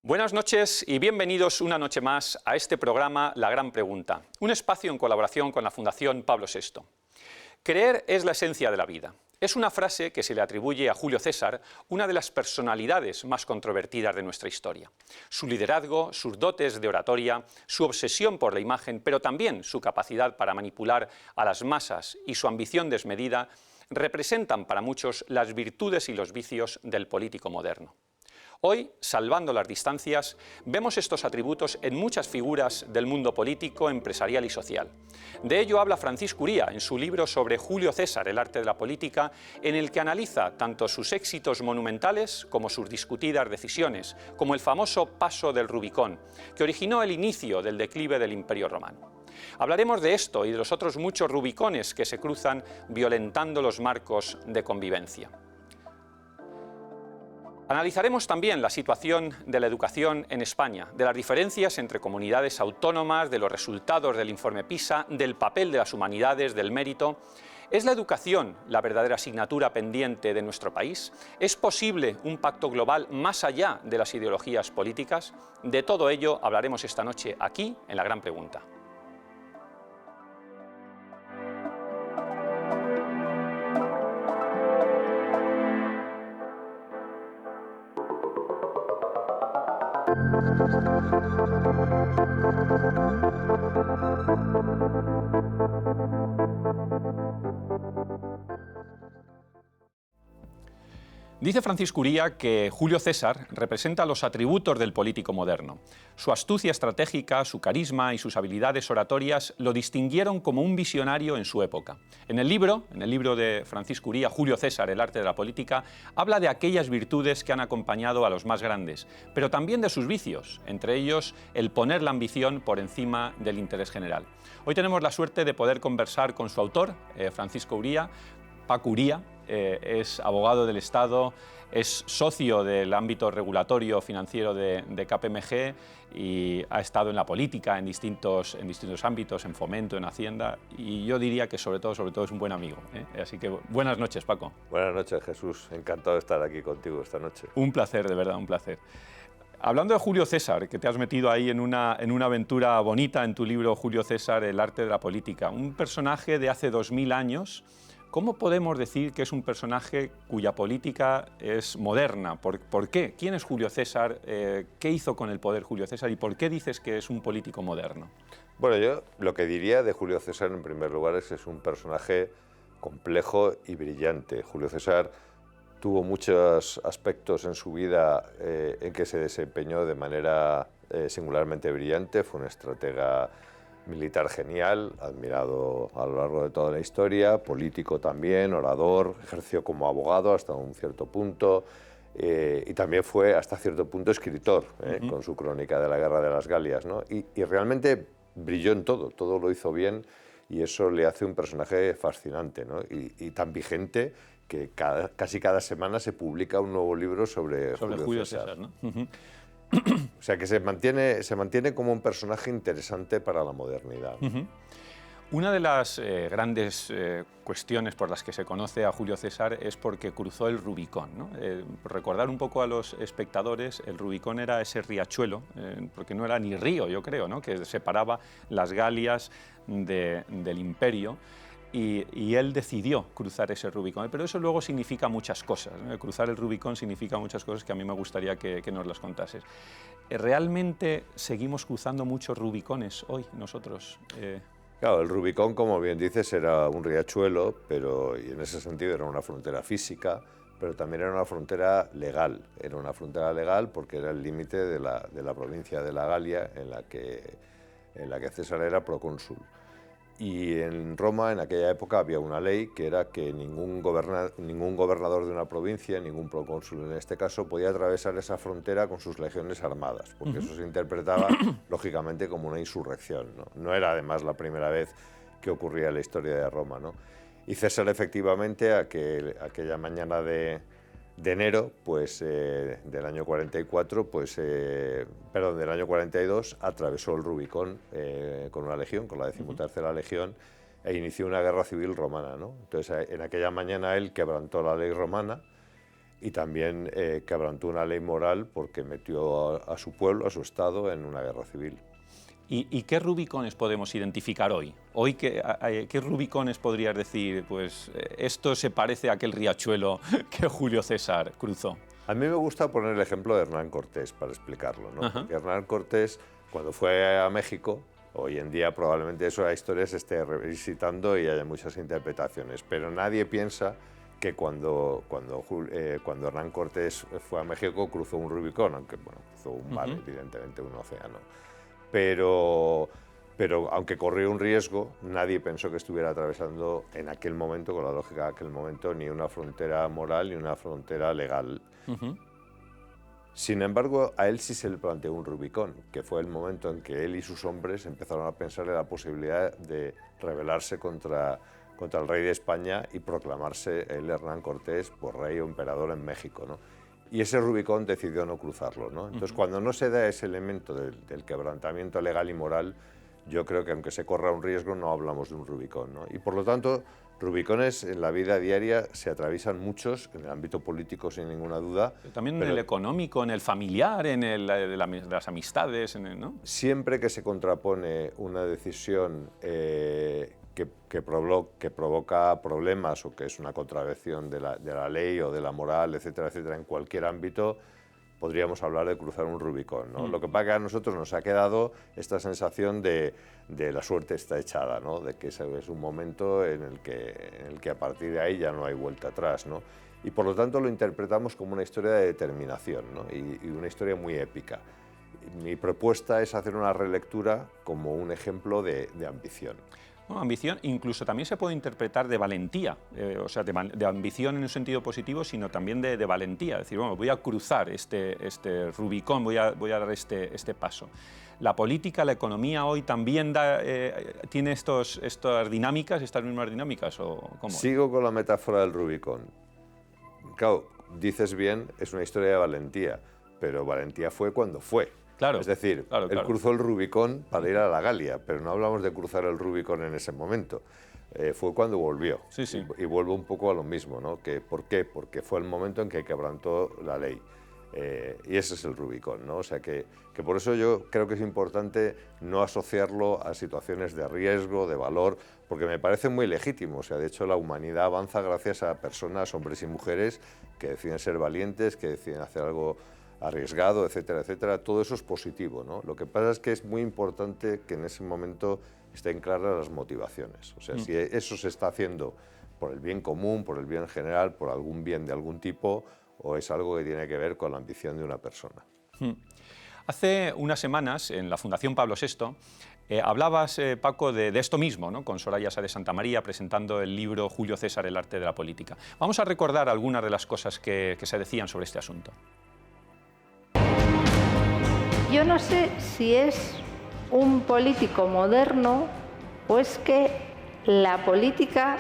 Buenas noches y bienvenidos una noche más a este programa La Gran Pregunta, un espacio en colaboración con la Fundación Pablo VI. Creer es la esencia de la vida. Es una frase que se le atribuye a Julio César, una de las personalidades más controvertidas de nuestra historia. Su liderazgo, sus dotes de oratoria, su obsesión por la imagen, pero también su capacidad para manipular a las masas y su ambición desmedida, representan para muchos las virtudes y los vicios del político moderno. Hoy, salvando las distancias, vemos estos atributos en muchas figuras del mundo político, empresarial y social. De ello habla Francisco Uría en su libro sobre Julio César, el arte de la política, en el que analiza tanto sus éxitos monumentales como sus discutidas decisiones, como el famoso Paso del Rubicón, que originó el inicio del declive del Imperio Romano. Hablaremos de esto y de los otros muchos rubicones que se cruzan violentando los marcos de convivencia. Analizaremos también la situación de la educación en España, de las diferencias entre comunidades autónomas, de los resultados del informe PISA, del papel de las humanidades, del mérito. ¿Es la educación la verdadera asignatura pendiente de nuestro país? ¿Es posible un pacto global más allá de las ideologías políticas? De todo ello hablaremos esta noche aquí en La Gran Pregunta. Dice Francisco Uría que Julio César representa los atributos del político moderno. Su astucia estratégica, su carisma y sus habilidades oratorias lo distinguieron como un visionario en su época. En el libro de Francisco Uría, Julio César, el arte de la política, habla de aquellas virtudes que han acompañado a los más grandes, pero también de sus vicios, entre ellos el poner la ambición por encima del interés general. Hoy tenemos la suerte de poder conversar con su autor, Francisco Uría, Paco Uría. Es abogado del Estado, es socio del ámbito regulatorio financiero de KPMG y ha estado en la política en distintos ámbitos, en Fomento, en Hacienda, y yo diría que sobre todo es un buen amigo. Así que buenas noches, Paco. Buenas noches, Jesús. Encantado de estar aquí contigo esta noche. Un placer, de verdad, un placer. Hablando de Julio César, que te has metido ahí en una aventura bonita en tu libro Julio César, el arte de la política, un personaje de hace 2000 años. ¿Cómo podemos decir que es un personaje cuya política es moderna? ¿Por qué? ¿Quién es Julio César? ¿Qué hizo con el poder Julio César? ¿Y por qué dices que es un político moderno? Bueno, yo lo que diría de Julio César, en primer lugar, es que es un personaje complejo y brillante. Julio César tuvo muchos aspectos en su vida en que se desempeñó de manera singularmente brillante. Fue un estratega militar genial, admirado a lo largo de toda la historia, político también, orador, ejerció como abogado hasta un cierto punto y también fue hasta cierto punto escritor, con su crónica de la Guerra de las Galias, ¿no? Y realmente brilló en todo lo hizo bien y eso le hace un personaje fascinante, ¿no? Y tan vigente que casi cada semana se publica un nuevo libro sobre Julio César, ¿no? O sea que se mantiene como un personaje interesante para la modernidad. Una de las grandes cuestiones por las que se conoce a Julio César es porque cruzó el Rubicón, ¿no? Recordar un poco a los espectadores, el Rubicón era ese riachuelo, porque no era ni río, yo creo, ¿no? Que separaba las Galias del Imperio. Y él decidió cruzar ese Rubicón, pero eso luego significa muchas cosas, ¿no? Cruzar el Rubicón significa muchas cosas que a mí me gustaría que nos las contases. ¿Realmente seguimos cruzando muchos Rubicones hoy nosotros? Claro, el Rubicón, como bien dices, era un riachuelo, y en ese sentido era una frontera física, pero también era una frontera legal. Era una frontera legal porque era el límite de la provincia de la Galia en la que César era procónsul. Y en Roma, en aquella época, había una ley que era que ningún gobernador de una provincia, ningún procónsul en este caso, podía atravesar esa frontera con sus legiones armadas, porque eso se interpretaba, lógicamente, como una insurrección, ¿no? No era, además, la primera vez que ocurría en la historia de Roma, ¿no? Y César, efectivamente, aquella mañana de enero, pues, del año 44, del año 42, atravesó el Rubicón con una legión, con la 13ª Legión, e inició una guerra civil romana, ¿no? Entonces, en aquella mañana él quebrantó la ley romana y también quebrantó una ley moral porque metió a su pueblo, a su Estado, en una guerra civil. ¿Y qué rubicones podemos identificar hoy? Hoy, ¿qué rubicones podrías decir? Pues esto se parece a aquel riachuelo que Julio César cruzó. A mí me gusta poner el ejemplo de Hernán Cortés para explicarlo, ¿no? Porque Hernán Cortés, cuando fue a México, hoy en día probablemente eso la historia se esté revisitando y haya muchas interpretaciones, pero nadie piensa que cuando Hernán Cortés fue a México cruzó un Rubicón, aunque bueno, cruzó un mar, evidentemente un océano. Pero aunque corrió un riesgo, nadie pensó que estuviera atravesando en aquel momento, con la lógica de aquel momento, ni una frontera moral ni una frontera legal. Sin embargo, a él sí se le planteó un Rubicón, que fue el momento en que él y sus hombres empezaron a pensar en la posibilidad de rebelarse contra el rey de España y proclamarse el Hernán Cortés por rey o emperador en México, ¿no? Y ese Rubicón decidió no cruzarlo, ¿no? Entonces, cuando no se da ese elemento del quebrantamiento legal y moral, yo creo que aunque se corra un riesgo, no hablamos de un Rubicón, ¿no? Y por lo tanto, Rubicones en la vida diaria se atraviesan muchos, en el ámbito político sin ninguna duda. También en el económico, en el familiar, en de las amistades, ¿no? Siempre que se contrapone una decisión que provoca problemas o que es una contravención de la ley o de la moral, etcétera, etcétera, en cualquier ámbito, podríamos hablar de cruzar un Rubicón, ¿no? Lo que pasa es que a nosotros nos ha quedado esta sensación de la suerte está echada, ¿no? De que ese es un momento en el que a partir de ahí ya no hay vuelta atrás, ¿no? Y por lo tanto lo interpretamos como una historia de determinación, ¿no? y una historia muy épica. Mi propuesta es hacer una relectura como un ejemplo de ambición. Bueno, ambición incluso también se puede interpretar de valentía, o sea, de ambición en un sentido positivo, sino también de valentía. Es decir, bueno, voy a cruzar este Rubicón, voy a dar este paso. ¿La política, la economía hoy también tiene estas dinámicas, estas mismas dinámicas? ¿O cómo? Sigo con la metáfora del Rubicón. Claro, dices bien, es una historia de valentía, pero valentía fue cuando fue. Claro, es decir, claro. Él cruzó el Rubicón para ir a la Galia, pero no hablamos de cruzar el Rubicón en ese momento. Fue cuando volvió. Sí, sí. Y vuelvo un poco a lo mismo, ¿no? ¿Por qué? Porque fue el momento en que quebrantó la ley. Y ese es el Rubicón, ¿no? O sea que por eso yo creo que es importante no asociarlo a situaciones de riesgo, de valor, porque me parece muy legítimo. O sea, de hecho, la humanidad avanza gracias a personas, hombres y mujeres, que deciden ser valientes, que deciden hacer algo arriesgado, etcétera, etcétera. Todo eso es positivo, ¿no? Lo que pasa es que es muy importante que en ese momento estén claras las motivaciones. O sea, si eso se está haciendo por el bien común, por el bien general, por algún bien de algún tipo, o es algo que tiene que ver con la ambición de una persona. Hace unas semanas, en la Fundación Pablo VI, hablabas, Paco, de esto mismo, ¿no? Con Soraya Sáez de Santamaría, presentando el libro Julio César, el arte de la política. Vamos a recordar algunas de las cosas que se decían sobre este asunto. Yo no sé si es un político moderno o es que la política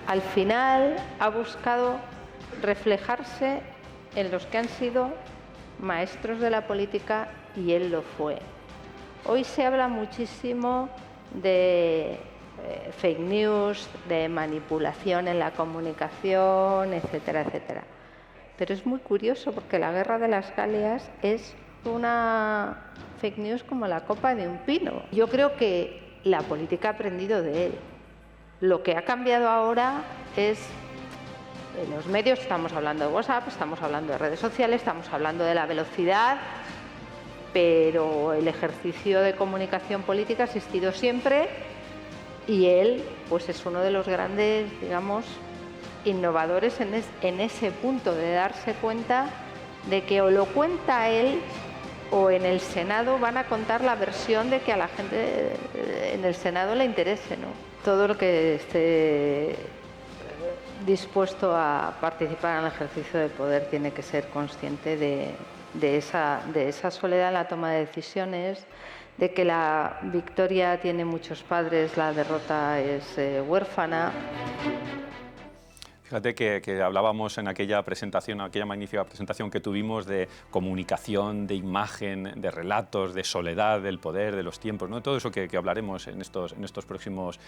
al final ha buscado reflejarse en los que han sido maestros de la política y él lo fue. Hoy se habla muchísimo de fake news, de manipulación en la comunicación, etcétera, etcétera. Pero es muy curioso porque la Guerra de las Galias es una fake news como la copa de un pino. Yo creo que la política ha aprendido de él. Lo que ha cambiado ahora es en los medios, estamos hablando de WhatsApp, estamos hablando de redes sociales, estamos hablando de la velocidad, pero el ejercicio de comunicación política ha existido siempre y él pues es uno de los grandes, digamos, innovadores en ese punto de darse cuenta de que o lo cuenta él o en el Senado van a contar la versión de que a la gente en el Senado le interese, ¿no? Todo lo que esté dispuesto a participar en el ejercicio del poder tiene que ser consciente de esa soledad en la toma de decisiones, de que la victoria tiene muchos padres, la derrota es huérfana. Fíjate que hablábamos en aquella presentación, aquella magnífica presentación que tuvimos de comunicación, de imagen, de relatos, de soledad, del poder, de los tiempos, ¿no? Todo eso que hablaremos en estos próximos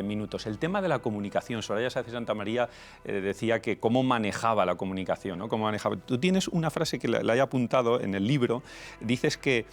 minutos. El tema de la comunicación, Soraya Sáez de Santamaría decía que cómo manejaba la comunicación, ¿no? Cómo manejaba. Tú tienes una frase que la he apuntado en el libro, dices que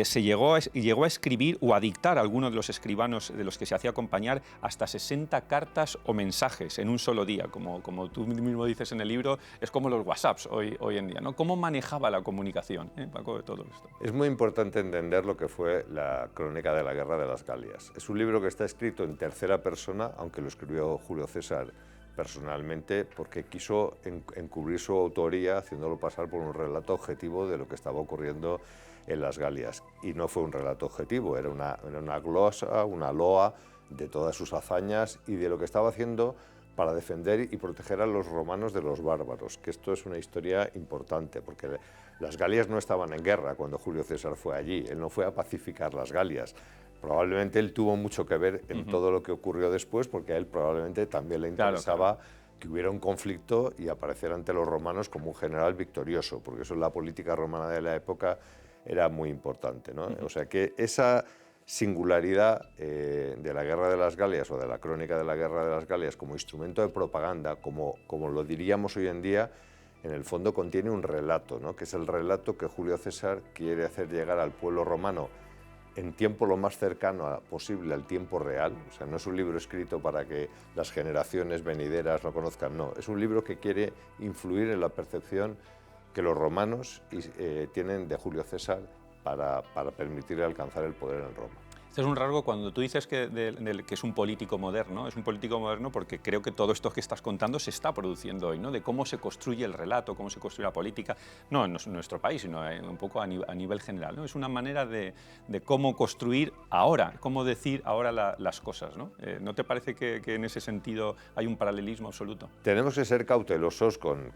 se llegó a escribir o a dictar a algunos de los escribanos de los que se hacía acompañar hasta 60 cartas o mensajes en un solo día, como tú mismo dices en el libro, es como los WhatsApps hoy en día, ¿no? ¿Cómo manejaba la comunicación, Paco, de todo esto? Es muy importante entender lo que fue la crónica de la Guerra de las Galias. Es un libro que está escrito en tercera persona, aunque lo escribió Julio César personalmente, porque quiso encubrir su autoría haciéndolo pasar por un relato objetivo de lo que estaba ocurriendo en las Galias. Y no fue un relato objetivo, era una glosa, una loa de todas sus hazañas y de lo que estaba haciendo para defender y proteger a los romanos de los bárbaros, que esto es una historia importante, porque las Galias no estaban en guerra cuando Julio César fue allí, él no fue a pacificar las Galias. Probablemente él tuvo mucho que ver en todo lo que ocurrió después, porque a él probablemente también le interesaba que hubiera un conflicto y aparecer ante los romanos como un general victorioso, porque eso en la política romana de la época era muy importante, ¿no? O sea que esa singularidad de la Guerra de las Galias o de la crónica de la Guerra de las Galias como instrumento de propaganda, como lo diríamos hoy en día, en el fondo contiene un relato, ¿no? Que es el relato que Julio César quiere hacer llegar al pueblo romano en tiempo lo más cercano posible al tiempo real. O sea, no es un libro escrito para que las generaciones venideras lo conozcan, no. Es un libro que quiere influir en la percepción que los romanos tienen de Julio César para permitirle alcanzar el poder en Roma. Este es un rasgo cuando tú dices que es un político moderno, es un político moderno porque creo que todo esto que estás contando se está produciendo hoy, ¿no? De cómo se construye el relato, cómo se construye la política, no en nuestro país, sino un poco a nivel general, ¿no? Es una manera de cómo construir ahora, cómo decir ahora las cosas, ¿no? ¿No te parece que en ese sentido hay un paralelismo absoluto? Tenemos que ser cautelosos con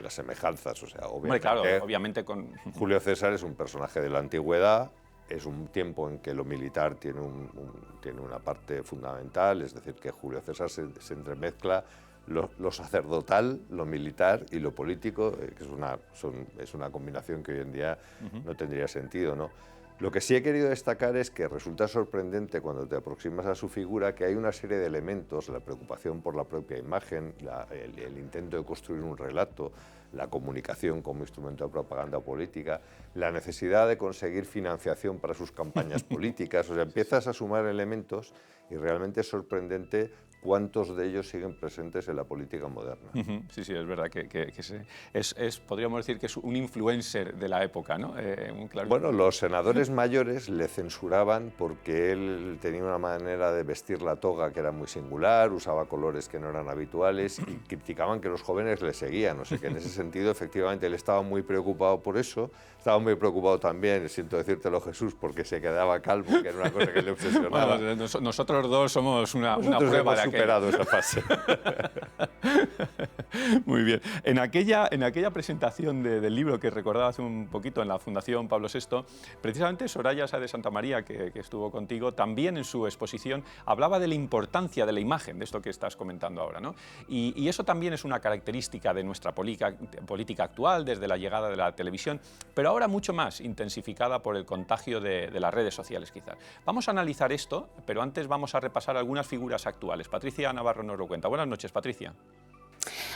las semejanzas, o sea, obviamente, claro, obviamente con... Julio César es un personaje de la antigüedad. Es un tiempo en que lo militar tiene una parte fundamental, es decir, que Julio César se entremezcla lo sacerdotal, lo militar y lo político, que es una combinación que hoy en día no tendría sentido, ¿no? Lo que sí he querido destacar es que resulta sorprendente cuando te aproximas a su figura que hay una serie de elementos, la preocupación por la propia imagen, el intento de construir un relato, la comunicación como instrumento de propaganda política, la necesidad de conseguir financiación para sus campañas políticas. O sea, empiezas a sumar elementos y realmente es sorprendente cuántos de ellos siguen presentes en la política moderna. Sí, es verdad que podríamos decir que es un influencer de la época, ¿no? Bueno, los senadores mayores le censuraban porque él tenía una manera de vestir la toga que era muy singular, usaba colores que no eran habituales y criticaban que los jóvenes le seguían. O sea que en ese sentido, efectivamente, él estaba muy preocupado por eso. Estaba muy preocupado también, siento decírtelo, Jesús, porque se quedaba calvo, que era una cosa que le obsesionaba. Bueno, nosotros dos somos una prueba de superado esa fase. Muy bien. En aquella presentación del libro que recordaba hace un poquito en la Fundación Pablo VI, precisamente Soraya Sáez de Santamaría, que estuvo contigo, también en su exposición hablaba de la importancia de la imagen, de esto que estás comentando ahora, ¿no? Y eso también es una característica de nuestra política actual, desde la llegada de la televisión, pero ahora mucho más intensificada por el contagio de las redes sociales, quizás. Vamos a analizar esto, pero antes vamos a repasar algunas figuras actuales. Patricia Navarro nos lo cuenta. Buenas noches, Patricia.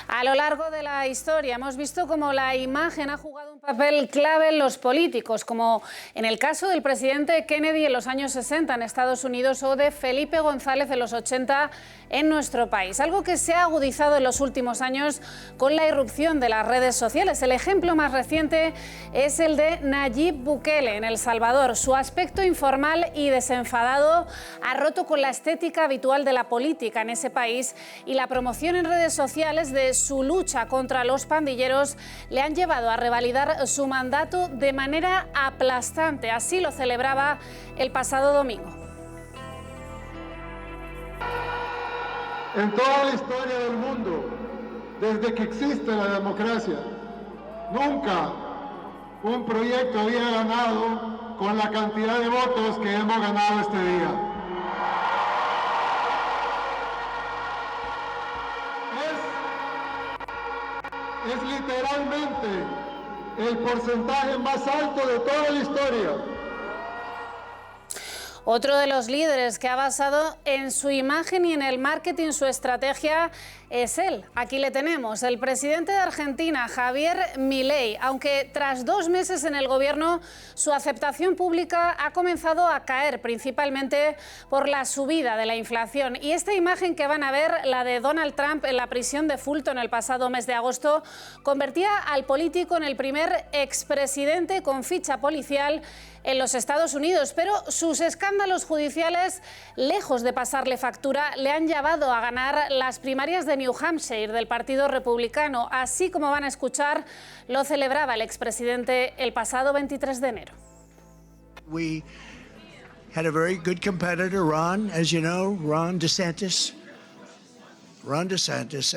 A lo largo de la historia hemos visto cómo la imagen ha jugado un papel clave en los políticos, como en el caso del presidente Kennedy en los años 60 en Estados Unidos o de Felipe González en los 80 en nuestro país. Algo que se ha agudizado en los últimos años con la irrupción de las redes sociales. El ejemplo más reciente es el de Nayib Bukele en El Salvador. Su aspecto informal y desenfadado ha roto con la estética habitual de la política en ese país y la promoción en redes sociales de su lucha contra los pandilleros le han llevado a revalidar su mandato de manera aplastante. Así lo celebraba el pasado domingo. En toda la historia del mundo, desde que existe la democracia, nunca un proyecto había ganado con la cantidad de votos que hemos ganado este día. es literalmente el porcentaje más alto de toda la historia. Otro de los líderes que ha basado en su imagen y en el marketing su estrategia es él. Aquí le tenemos, el presidente de Argentina, Javier Milei. Aunque tras 2 meses en el gobierno, su aceptación pública ha comenzado a caer, principalmente por la subida de la inflación. Y esta imagen que van a ver, la de Donald Trump en la prisión de Fulton el pasado mes de agosto, convertía al político en el primer expresidente con ficha policial en los Estados Unidos, pero sus escándalos judiciales, lejos de pasarle factura, le han llevado a ganar las primarias de New Hampshire del Partido Republicano. Así como van a escuchar, lo celebraba el expresidente el pasado 23 de enero. We had a very good competitor, Ron, as you know, Ron DeSantis,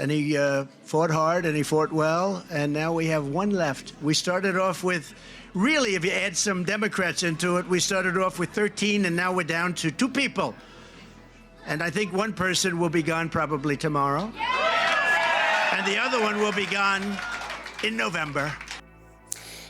and he fought hard and he fought well, and now we have one left. We started off with, really, if you add some Democrats into it, we started off with 13, and now we're down to 2 people. And I think one person will be gone probably tomorrow. And the other one will be gone in November.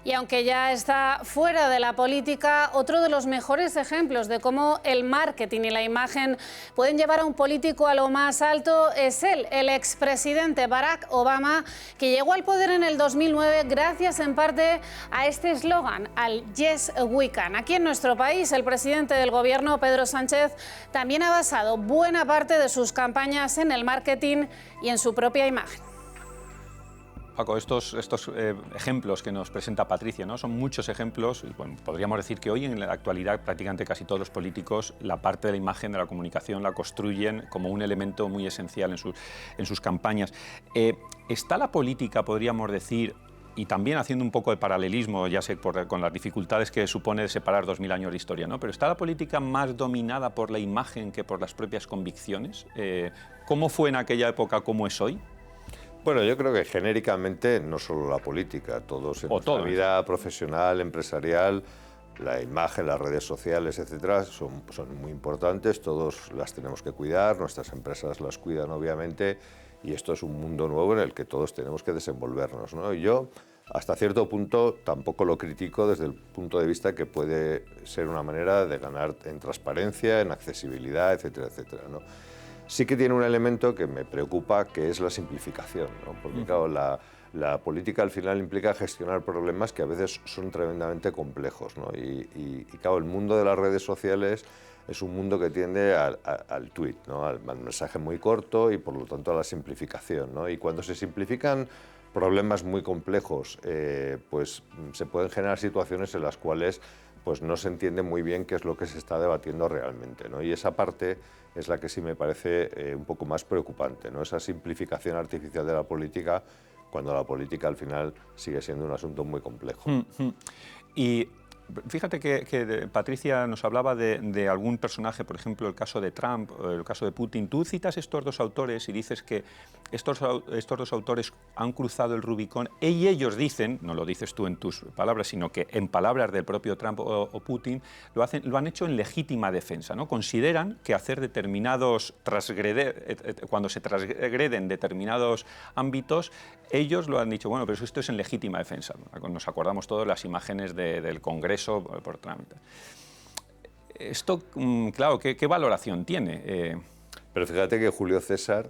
Y aunque ya está fuera de la política, otro de los mejores ejemplos de cómo el marketing y la imagen pueden llevar a un político a lo más alto es él, el expresidente Barack Obama, que llegó al poder en el 2009 gracias en parte a este eslogan, al Yes We Can. Aquí en nuestro país, el presidente del gobierno, Pedro Sánchez, también ha basado buena parte de sus campañas en el marketing y en su propia imagen. Paco, estos ejemplos que nos presenta Patricia, ¿no? Son muchos ejemplos. Y, bueno, podríamos decir que hoy en la actualidad prácticamente casi todos los políticos la parte de la imagen, de la comunicación, la construyen como un elemento muy esencial en sus campañas. ¿Está la política, podríamos decir, y también haciendo un poco de paralelismo, ya sé, con las dificultades que supone separar 2000 años de historia, ¿no? Pero ¿está la política más dominada por la imagen que por las propias convicciones? ¿Cómo fue en aquella época, cómo es hoy? Bueno, yo creo que genéricamente no solo la política, todos en nuestra vida profesional, empresarial, la imagen, las redes sociales, etcétera, son muy importantes, todos las tenemos que cuidar, nuestras empresas las cuidan obviamente, y esto es un mundo nuevo en el que todos tenemos que desenvolvernos, ¿no? Y yo, hasta cierto punto, tampoco lo critico desde el punto de vista que puede ser una manera de ganar en transparencia, en accesibilidad, etcétera, etcétera, ¿no? Sí que tiene un elemento que me preocupa, que es la simplificación, ¿no? Porque claro, la política al final implica gestionar problemas que a veces son tremendamente complejos, ¿no? Y claro, el mundo de las redes sociales es un mundo que tiende al tweet, ¿no? Al mensaje muy corto y por lo tanto a la simplificación, ¿no? Y cuando se simplifican problemas muy complejos, pues se pueden generar situaciones en las cuales pues no se entiende muy bien qué es lo que se está debatiendo realmente, ¿no? Y esa parte es la que sí me parece un poco más preocupante, ¿no? Esa simplificación artificial de la política, cuando la política al final sigue siendo un asunto muy complejo. Y fíjate que Patricia nos hablaba de algún personaje, por ejemplo, el caso de Trump, el caso de Putin. Tú citas estos 2 autores y dices que estos 2 autores han cruzado el Rubicón y ellos dicen, no lo dices tú en tus palabras, sino que en palabras del propio Trump o Putin, lo han hecho en legítima defensa, ¿no? Consideran que hacer cuando se transgreden determinados ámbitos, ellos lo han dicho, bueno, pero esto es en legítima defensa. Nos acordamos todos las imágenes del Congreso por Trump. Esto, claro, ¿qué valoración tiene? Pero fíjate que Julio César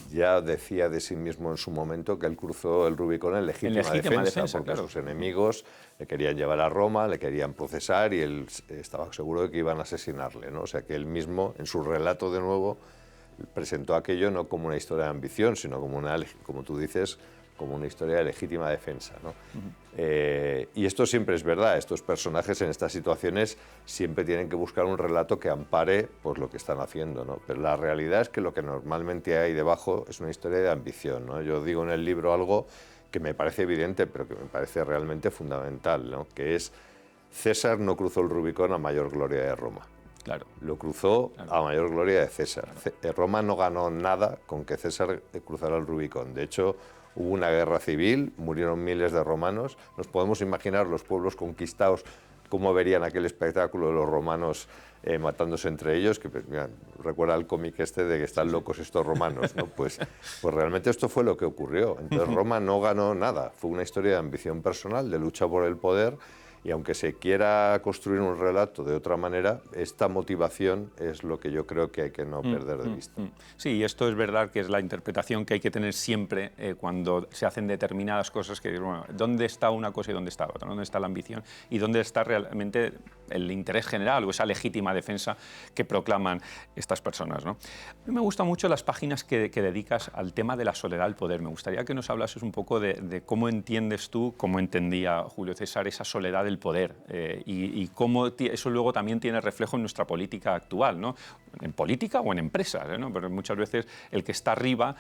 ya decía de sí mismo en su momento que él cruzó el Rubicón en legítima defensa porque claro, sus enemigos le querían llevar a Roma, le querían procesar y él estaba seguro de que iban a asesinarle, ¿no? O sea que él mismo, en su relato de nuevo, presentó aquello no como una historia de ambición, sino como como tú dices, como una historia de legítima defensa, ¿no? Y esto siempre es verdad, estos personajes en estas situaciones siempre tienen que buscar un relato que ampare pues, lo que están haciendo, ¿no? Pero la realidad es que lo que normalmente hay debajo es una historia de ambición, ¿no? Yo digo en el libro algo que me parece evidente, pero que me parece realmente fundamental, ¿no? Que es, César no cruzó el Rubicón a mayor gloria de Roma. Claro. Lo cruzó a mayor gloria de César. Claro. Roma no ganó nada con que César cruzara el Rubicón. De hecho, hubo una guerra civil, murieron miles de romanos. Nos podemos imaginar los pueblos conquistados cómo verían aquel espectáculo de los romanos matándose entre ellos, que mira, recuerda el cómic este de que están locos estos romanos, ¿no? Pues realmente esto fue lo que ocurrió. Entonces Roma no ganó nada, fue una historia de ambición personal, de lucha por el poder, y aunque se quiera construir un relato de otra manera, esta motivación es lo que yo creo que hay que no perder de vista. Sí, esto es verdad que es la interpretación que hay que tener siempre cuando se hacen determinadas cosas, que bueno, ¿dónde está una cosa y dónde está otra? ¿Dónde está la ambición? ¿Y dónde está realmente el interés general o esa legítima defensa que proclaman estas personas, ¿no? A mí me gustan mucho las páginas que dedicas al tema de la soledad del poder. Me gustaría que nos hablases un poco de cómo entiendes tú, cómo entendía Julio César esa soledad del poder y cómo eso luego también tiene reflejo en nuestra política actual, ¿no? En política o en empresas, ¿no? Pero muchas veces el que está arriba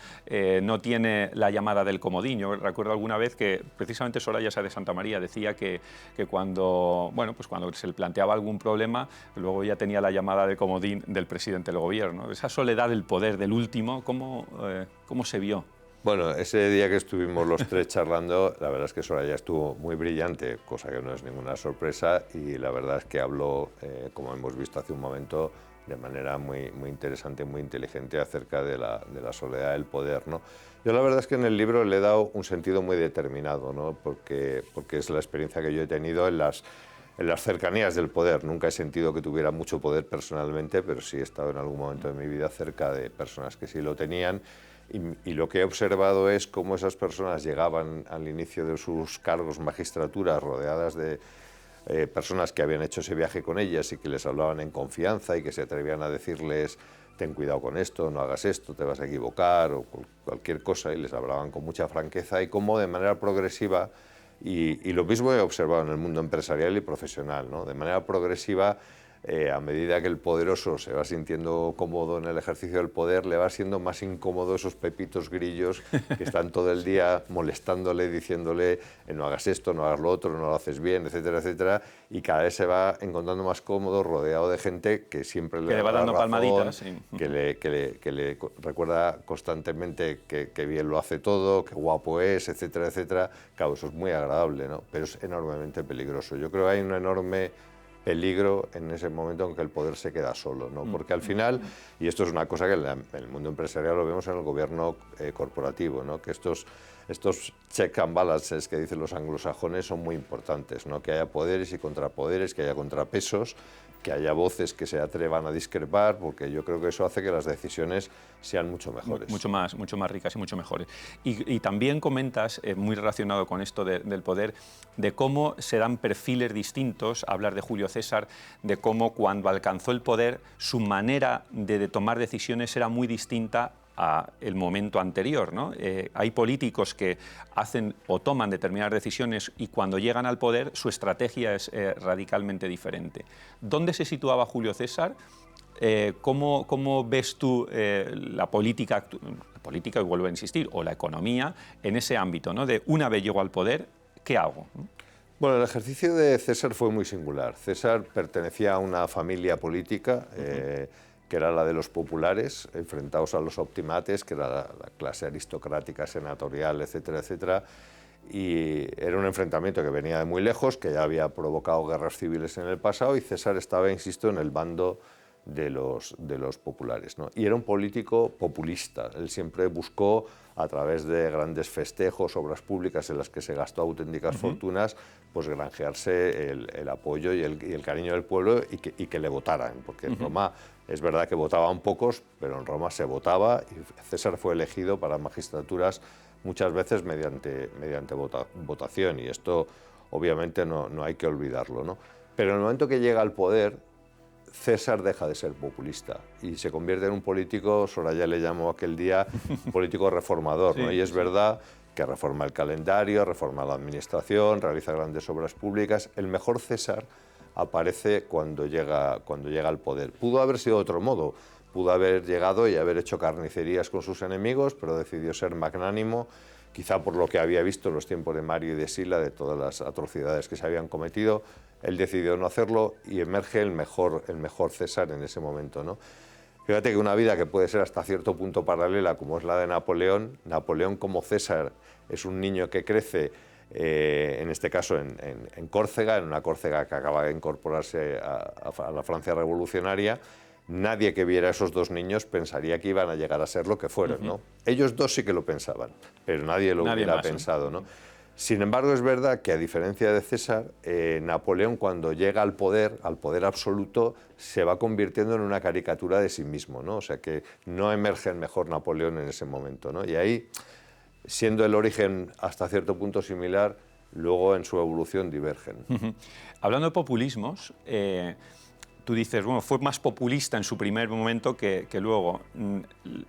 no tiene la llamada del comodín. Yo recuerdo alguna vez que precisamente Soraya Sáez de Santamaría decía que cuando, bueno, pues cuando se le planteaba algún problema, luego ya tenía la llamada de comodín del presidente del gobierno. Esa soledad del poder del último, ¿cómo se vio? Bueno, ese día que estuvimos los tres charlando, la verdad es que Soraya estuvo muy brillante, cosa que no es ninguna sorpresa, y la verdad es que habló, como hemos visto hace un momento, de manera muy interesante, muy inteligente acerca de la soledad del poder, ¿no? Yo la verdad es que en el libro le he dado un sentido muy determinado, ¿no? Porque es la experiencia que yo he tenido en las cercanías del poder. Nunca he sentido que tuviera mucho poder personalmente, pero sí he estado en algún momento de mi vida cerca de personas que sí lo tenían. Y lo que he observado es cómo esas personas llegaban al inicio de sus cargos, magistraturas, rodeadas de personas que habían hecho ese viaje con ellas y que les hablaban en confianza y que se atrevían a decirles: ten cuidado con esto, no hagas esto, te vas a equivocar, o cualquier cosa, y les hablaban con mucha franqueza, y cómo de manera progresiva, y lo mismo he observado en el mundo empresarial y profesional, ¿no? De manera progresiva, a medida que el poderoso se va sintiendo cómodo en el ejercicio del poder, le va siendo más incómodo esos pepitos grillos que están todo el día molestándole, diciéndole no hagas esto, no hagas lo otro, no lo haces bien, etcétera, etcétera, y cada vez se va encontrando más cómodo, rodeado de gente que siempre le va dando razón, palmaditas, sí. que le recuerda constantemente que bien lo hace todo, que guapo es, etcétera, etcétera. Claro, eso es muy agradable, ¿no? Pero es enormemente peligroso. Yo creo que hay un enorme peligro en ese momento en que el poder se queda solo, ¿no? Porque al final, y esto es una cosa que en el mundo empresarial lo vemos en el gobierno corporativo, ¿no? Que estos check and balances que dicen los anglosajones son muy importantes, ¿no? Que haya poderes y contrapoderes, que haya contrapesos, que haya voces que se atrevan a discrepar, porque yo creo que eso hace que las decisiones sean mucho mejores. Mucho más ricas y mucho mejores. Y también comentas, muy relacionado con esto del poder, de cómo se dan perfiles distintos, hablar de Julio César, de cómo cuando alcanzó el poder su manera de tomar decisiones era muy distinta a el momento anterior, ¿no? Hay políticos que hacen o toman determinadas decisiones y cuando llegan al poder su estrategia es radicalmente diferente. ¿Dónde se situaba Julio César? ¿Cómo ves tú la política, y vuelvo a insistir, o la economía en ese ámbito, ¿no? De una vez llego al poder, ¿qué hago? Bueno, el ejercicio de César fue muy singular. César pertenecía a una familia política que era la de los populares, enfrentados a los optimates, que era la clase aristocrática, senatorial, etcétera, etcétera. Y era un enfrentamiento que venía de muy lejos, que ya había provocado guerras civiles en el pasado, y César estaba, insisto, en el bando de los populares, ¿no? Y era un político populista. Él siempre buscó, a través de grandes festejos, obras públicas en las que se gastó auténticas fortunas, pues granjearse el apoyo y el cariño del pueblo y que le votaran, porque en Roma es verdad que votaban pocos, pero en Roma se votaba, y César fue elegido para magistraturas muchas veces mediante votación, y esto obviamente no hay que olvidarlo, ¿no? Pero en el momento que llega al poder, César deja de ser populista y se convierte en un político, Soraya le llamó aquel día, político reformador, ¿no? Y es verdad que reforma el calendario, reforma la administración, realiza grandes obras públicas. El mejor César aparece cuando llega al poder. Pudo haber sido de otro modo, pudo haber llegado y haber hecho carnicerías con sus enemigos, pero decidió ser magnánimo, quizá por lo que había visto en los tiempos de Mario y de Sila, de todas las atrocidades que se habían cometido. Él decidió no hacerlo y emerge el mejor César en ese momento, ¿no? Fíjate que una vida que puede ser hasta cierto punto paralela, como es la de Napoleón, Napoleón como César es un niño que crece en este caso en Córcega, en una Córcega que acaba de incorporarse a la Francia revolucionaria. Nadie que viera a esos dos niños pensaría que iban a llegar a ser lo que fueron, ¿no? Ellos dos sí que lo pensaban, pero nadie lo hubiera pensado, ¿no? Sin embargo, es verdad que, a diferencia de César, Napoleón, cuando llega al poder absoluto, se va convirtiendo en una caricatura de sí mismo, ¿no? O sea, que no emerge el mejor Napoleón en ese momento, ¿no? Y ahí, siendo el origen hasta cierto punto similar, luego en su evolución divergen. Hablando de populismos, tú dices, bueno, fue más populista en su primer momento que luego.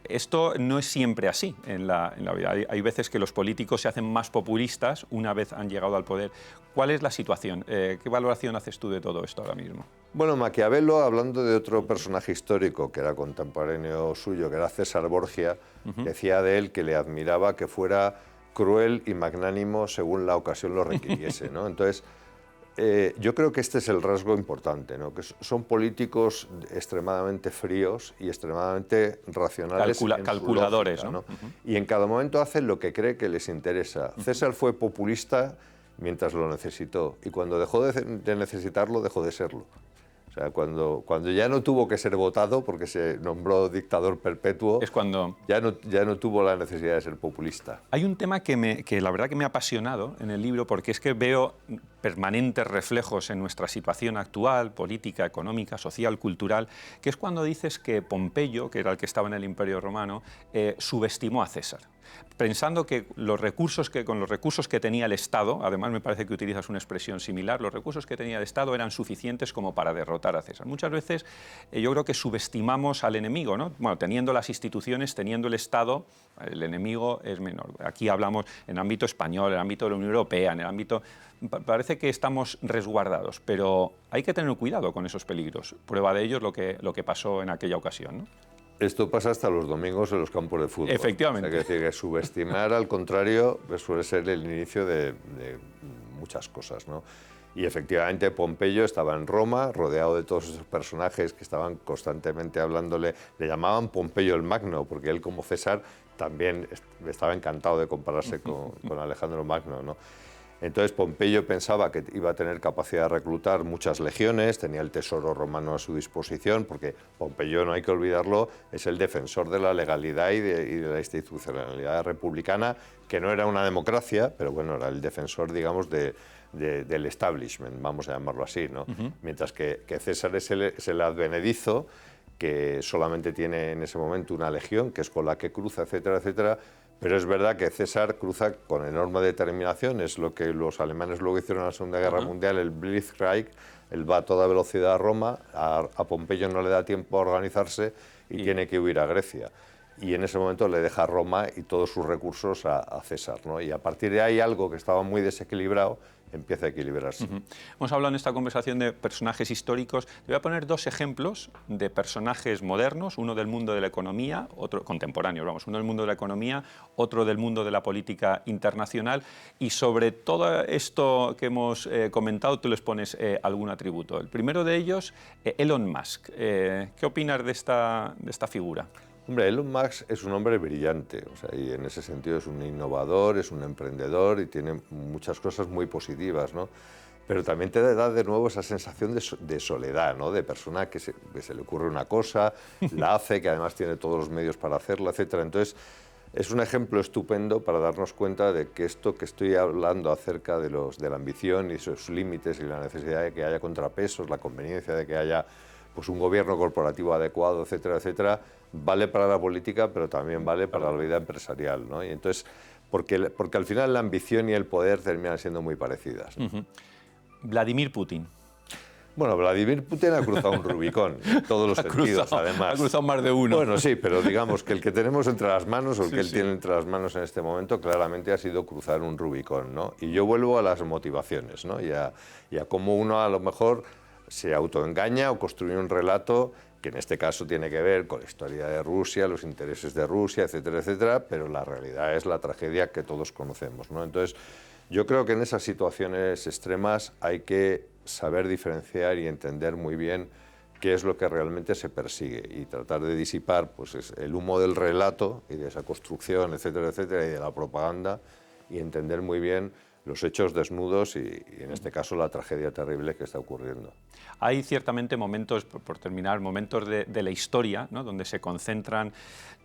Esto no es siempre así en la vida. Hay veces que los políticos se hacen más populistas una vez han llegado al poder. ¿Cuál es la situación? ¿Qué valoración haces tú de todo esto ahora mismo? Bueno, Maquiavelo, hablando de otro personaje histórico que era contemporáneo suyo, que era César Borgia, decía de él que le admiraba que fuera cruel y magnánimo según la ocasión lo requiriese, ¿no? Entonces, yo creo que este es el rasgo importante, ¿no? Que son políticos extremadamente fríos y extremadamente racionales, calculadores, lógica, ¿no? Y en cada momento hacen lo que cree que les interesa. César fue populista mientras lo necesitó, y cuando dejó de necesitarlo, dejó de serlo. O sea, cuando ya no tuvo que ser votado porque se nombró dictador perpetuo, es cuando ya no tuvo la necesidad de ser populista. Hay un tema que la verdad que me ha apasionado en el libro, porque es que veo permanentes reflejos en nuestra situación actual, política, económica, social, cultural, que es cuando dices que Pompeyo, que era el que estaba en el Imperio Romano, subestimó a César, pensando que con los recursos que tenía el Estado, además me parece que utilizas una expresión similar, los recursos que tenía el Estado eran suficientes como para derrotar a César. Muchas veces yo creo que subestimamos al enemigo, ¿no? Bueno, teniendo las instituciones, teniendo el Estado, el enemigo es menor. Aquí hablamos en el ámbito español, en el ámbito de la Unión Europea, en el ámbito... Parece que estamos resguardados, pero hay que tener cuidado con esos peligros. Prueba de ello es lo que pasó en aquella ocasión, ¿no? Esto pasa hasta los domingos en los campos de fútbol. Efectivamente. O sea, que subestimar, al contrario, suele ser el inicio de muchas cosas, ¿no? Y efectivamente Pompeyo estaba en Roma, rodeado de todos esos personajes que estaban constantemente hablándole. Le llamaban Pompeyo el Magno, porque él, como César, también estaba encantado de compararse con Alejandro Magno, ¿no? Entonces Pompeyo pensaba que iba a tener capacidad de reclutar muchas legiones, tenía el tesoro romano a su disposición, porque Pompeyo, no hay que olvidarlo, es el defensor de la legalidad y de la institucionalidad republicana, que no era una democracia, pero bueno, era el defensor, digamos, del establishment, vamos a llamarlo así, ¿no? Mientras que César es el advenedizo, que solamente tiene en ese momento una legión, que es con la que cruza, etcétera, etcétera. Pero es verdad que César cruza con enorme determinación, es lo que los alemanes luego hicieron en la Segunda Guerra Mundial, el Blitzkrieg. Él va a toda velocidad a Roma, a Pompeyo no le da tiempo a organizarse y tiene que huir a Grecia. Y en ese momento le deja Roma y todos sus recursos a César, ¿no? Y a partir de ahí algo que estaba muy desequilibrado empieza a equilibrarse. Hemos hablado en esta conversación de personajes históricos. Te voy a poner dos ejemplos de personajes modernos, uno del mundo de la economía, otro contemporáneo, vamos, uno del mundo de la economía, otro del mundo de la política internacional, y sobre todo esto que hemos comentado tú les pones algún atributo. El primero de ellos, Elon Musk. ¿Qué opinas de esta figura? Hombre, Elon Musk es un hombre brillante, o sea, y en ese sentido es un innovador, es un emprendedor y tiene muchas cosas muy positivas, ¿no? Pero también te da de nuevo esa sensación de soledad, ¿no? De persona que se le ocurre una cosa, la hace, que además tiene todos los medios para hacerla, etc. Entonces, es un ejemplo estupendo para darnos cuenta de que esto que estoy hablando acerca de la ambición y sus límites y la necesidad de que haya contrapesos, la conveniencia de que haya pues un gobierno corporativo adecuado, etcétera, etcétera, vale para la política, pero también vale para la vida empresarial, ¿no? Y entonces, porque al final la ambición y el poder terminan siendo muy parecidas, ¿no? Vladimir Putin. Bueno, Vladimir Putin ha cruzado un Rubicón, en todos los sentidos, además. Ha cruzado más de uno. Bueno, sí, pero digamos que el que tenemos entre las manos, o el que él tiene entre las manos en este momento, claramente ha sido cruzar un Rubicón, ¿no? Y yo vuelvo a las motivaciones, ¿no? Y a cómo uno a lo mejor se autoengaña o construye un relato que en este caso tiene que ver con la historia de Rusia, los intereses de Rusia, etcétera, etcétera, pero la realidad es la tragedia que todos conocemos, ¿no? Entonces, yo creo que en esas situaciones extremas hay que saber diferenciar y entender muy bien qué es lo que realmente se persigue y tratar de disipar pues, el humo del relato y de esa construcción, etcétera, etcétera, y de la propaganda, y entender muy bien los hechos desnudos y en este caso la tragedia terrible que está ocurriendo. Hay ciertamente momentos, por terminar, momentos de la historia, ¿no?, donde se concentran,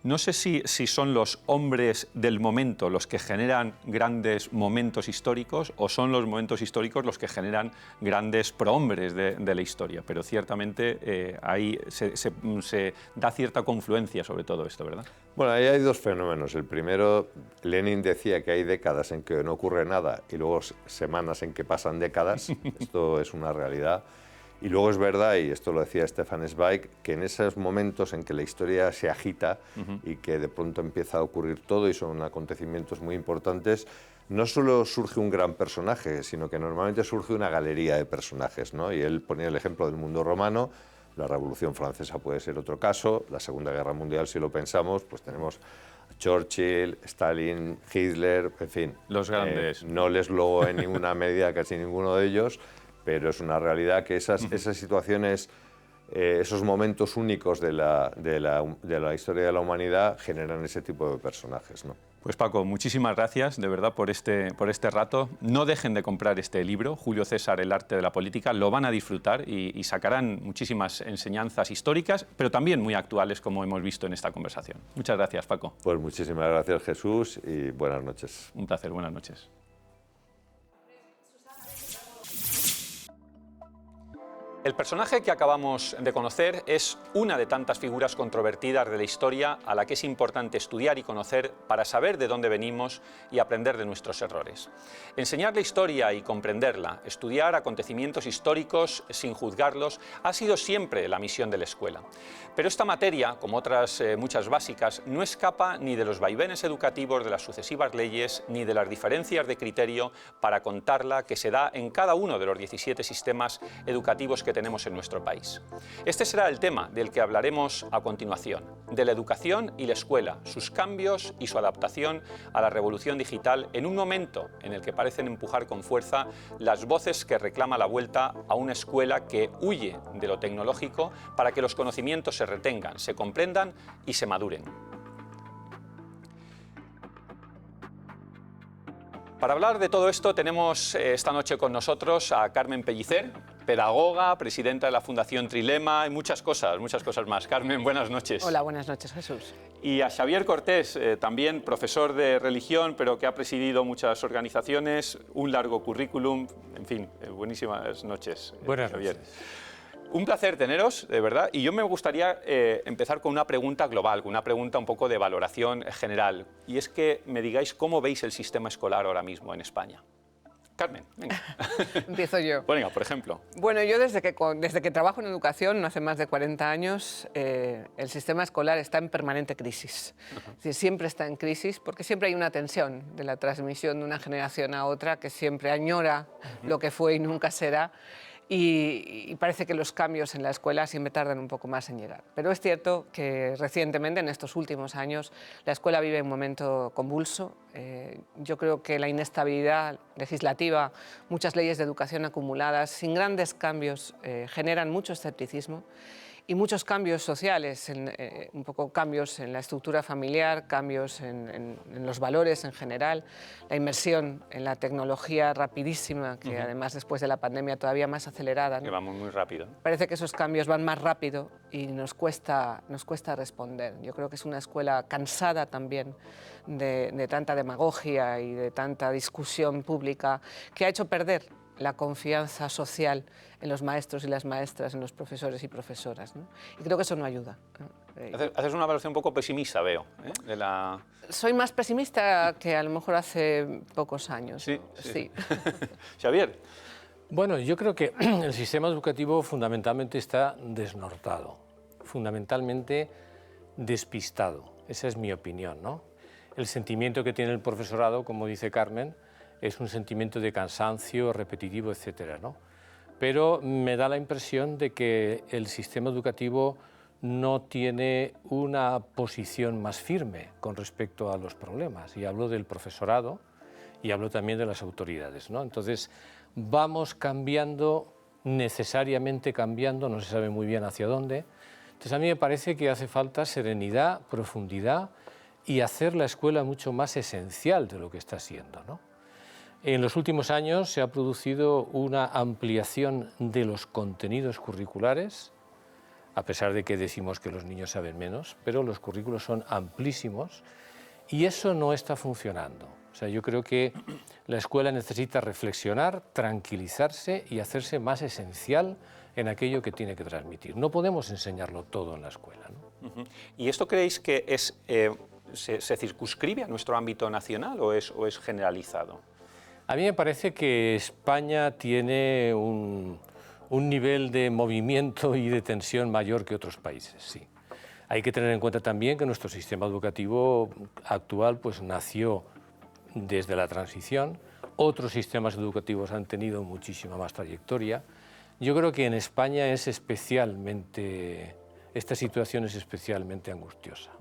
no sé si son los hombres del momento los que generan grandes momentos históricos o son los momentos históricos los que generan grandes prohombres de la historia, pero ciertamente ahí se da cierta confluencia sobre todo esto, ¿verdad? Bueno, ahí hay dos fenómenos. El primero, Lenin decía que hay décadas en que no ocurre nada y luego semanas en que pasan décadas. Esto es una realidad. Y luego es verdad, y esto lo decía Stefan Zweig, que en esos momentos en que la historia se agita y que de pronto empieza a ocurrir todo y son acontecimientos muy importantes, no solo surge un gran personaje, sino que normalmente surge una galería de personajes, ¿no? Y él ponía el ejemplo del mundo romano. La Revolución Francesa puede ser otro caso, la Segunda Guerra Mundial, si lo pensamos, pues tenemos Churchill, Stalin, Hitler, en fin. Los grandes. No les logo en ninguna medida casi ninguno de ellos, pero es una realidad que esas situaciones, esos momentos únicos de la historia de la humanidad generan ese tipo de personajes, ¿no? Pues Paco, muchísimas gracias de verdad por este rato. No dejen de comprar este libro, Julio César, el arte de la política. Lo van a disfrutar y sacarán muchísimas enseñanzas históricas, pero también muy actuales, como hemos visto en esta conversación. Muchas gracias, Paco. Pues muchísimas gracias, Jesús, y buenas noches. Un placer, buenas noches. El personaje que acabamos de conocer es una de tantas figuras controvertidas de la historia a la que es importante estudiar y conocer para saber de dónde venimos y aprender de nuestros errores. Enseñar la historia y comprenderla, estudiar acontecimientos históricos sin juzgarlos, ha sido siempre la misión de la escuela. Pero esta materia, como otras muchas básicas, no escapa ni de los vaivenes educativos de las sucesivas leyes ni de las diferencias de criterio para contarla que se da en cada uno de los 17 sistemas educativos que tenemos en nuestro país. Este será el tema del que hablaremos a continuación, de la educación y la escuela, sus cambios y su adaptación a la revolución digital en un momento en el que parecen empujar con fuerza las voces que reclama la vuelta a una escuela que huye de lo tecnológico para que los conocimientos se retengan, se comprendan y se maduren. Para hablar de todo esto tenemos esta noche con nosotros a Carmen Pellicer, pedagoga, presidenta de la Fundación Trilema y muchas cosas más. Carmen, buenas noches. Hola, buenas noches, Jesús. Y a Xavier Cortés, también profesor de religión, pero que ha presidido muchas organizaciones, un largo currículum, en fin, buenísimas noches. Buenas Xavier. noches. Un placer teneros, de verdad, y yo me gustaría empezar con una pregunta global, una pregunta un poco de valoración general, y es que me digáis cómo veis el sistema escolar ahora mismo en España. Carmen, venga. Empiezo yo. Venga, por ejemplo. Bueno, yo desde que trabajo en educación, hace más de 40 años, el sistema escolar está en permanente crisis. Es decir, siempre está en crisis porque siempre hay una tensión de la transmisión de una generación a otra que siempre añora lo que fue y nunca será. Y parece que los cambios en la escuela siempre tardan un poco más en llegar. Pero es cierto que recientemente, en estos últimos años, la escuela vive un momento convulso. Yo creo que la inestabilidad legislativa, muchas leyes de educación acumuladas, sin grandes cambios, generan mucho escepticismo. Y muchos cambios sociales, un poco cambios en la estructura familiar, cambios en los valores en general, la inmersión en la tecnología rapidísima, que además después de la pandemia todavía más acelerada, ¿no? Que vamos muy rápido. Parece que esos cambios van más rápido y nos cuesta responder. Yo creo que es una escuela cansada también de tanta demagogia y de tanta discusión pública que ha hecho perder la confianza social en los maestros y las maestras, en los profesores y profesoras, ¿no? Y creo que eso no ayuda, ¿no? Haces una valoración un poco pesimista, veo, de la... Soy más pesimista que a lo mejor hace pocos años. Sí, ¿no? sí. Xavier. Bueno, yo creo que el sistema educativo fundamentalmente está desnortado, fundamentalmente despistado. Esa es mi opinión, ¿no? El sentimiento que tiene el profesorado, como dice Carmen, es un sentimiento de cansancio repetitivo, etcétera, ¿no? Pero me da la impresión de que el sistema educativo no tiene una posición más firme con respecto a los problemas. Y hablo del profesorado y hablo también de las autoridades, ¿no? Entonces, vamos cambiando, necesariamente cambiando, no se sabe muy bien hacia dónde. Entonces, a mí me parece que hace falta serenidad, profundidad y hacer la escuela mucho más esencial de lo que está siendo, ¿no? En los últimos años se ha producido una ampliación de los contenidos curriculares, a pesar de que decimos que los niños saben menos, pero los currículos son amplísimos y eso no está funcionando. O sea, yo creo que la escuela necesita reflexionar, tranquilizarse y hacerse más esencial en aquello que tiene que transmitir. No podemos enseñarlo todo en la escuela, ¿no? ¿Y esto creéis que es, se circunscribe a nuestro ámbito nacional o es generalizado? A mí me parece que España tiene un nivel de movimiento y de tensión mayor que otros países, sí. Hay que tener en cuenta también que nuestro sistema educativo actual pues, nació desde la transición. Otros sistemas educativos han tenido muchísima más trayectoria. Yo creo que en España esta situación es especialmente angustiosa.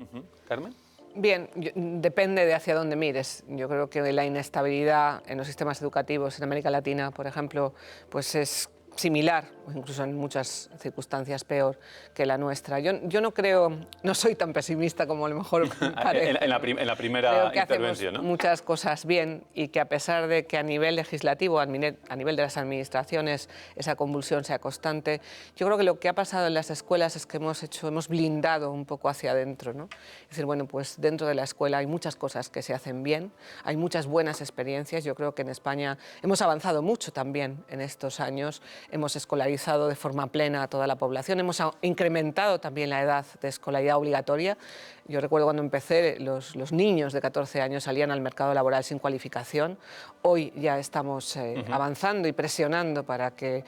Carmen. Bien, depende de hacia dónde mires. Yo creo que la inestabilidad en los sistemas educativos en América Latina, por ejemplo, pues es similar, o incluso en muchas circunstancias peor que la nuestra. Yo no creo, no soy tan pesimista como a lo mejor parece. en la primera creo que intervención, hacemos ¿no? muchas cosas bien y que a pesar de que a nivel legislativo, a nivel de las administraciones, esa convulsión sea constante, yo creo que lo que ha pasado en las escuelas es que hemos blindado un poco hacia adentro, ¿no? Es decir, bueno, pues dentro de la escuela hay muchas cosas que se hacen bien, hay muchas buenas experiencias. Yo creo que en España hemos avanzado mucho también en estos años. Hemos escolarizado de forma plena a toda la población, hemos incrementado también la edad de escolaridad obligatoria. Yo recuerdo cuando empecé, los niños de 14 años salían al mercado laboral sin cualificación. Hoy ya estamos avanzando y presionando para que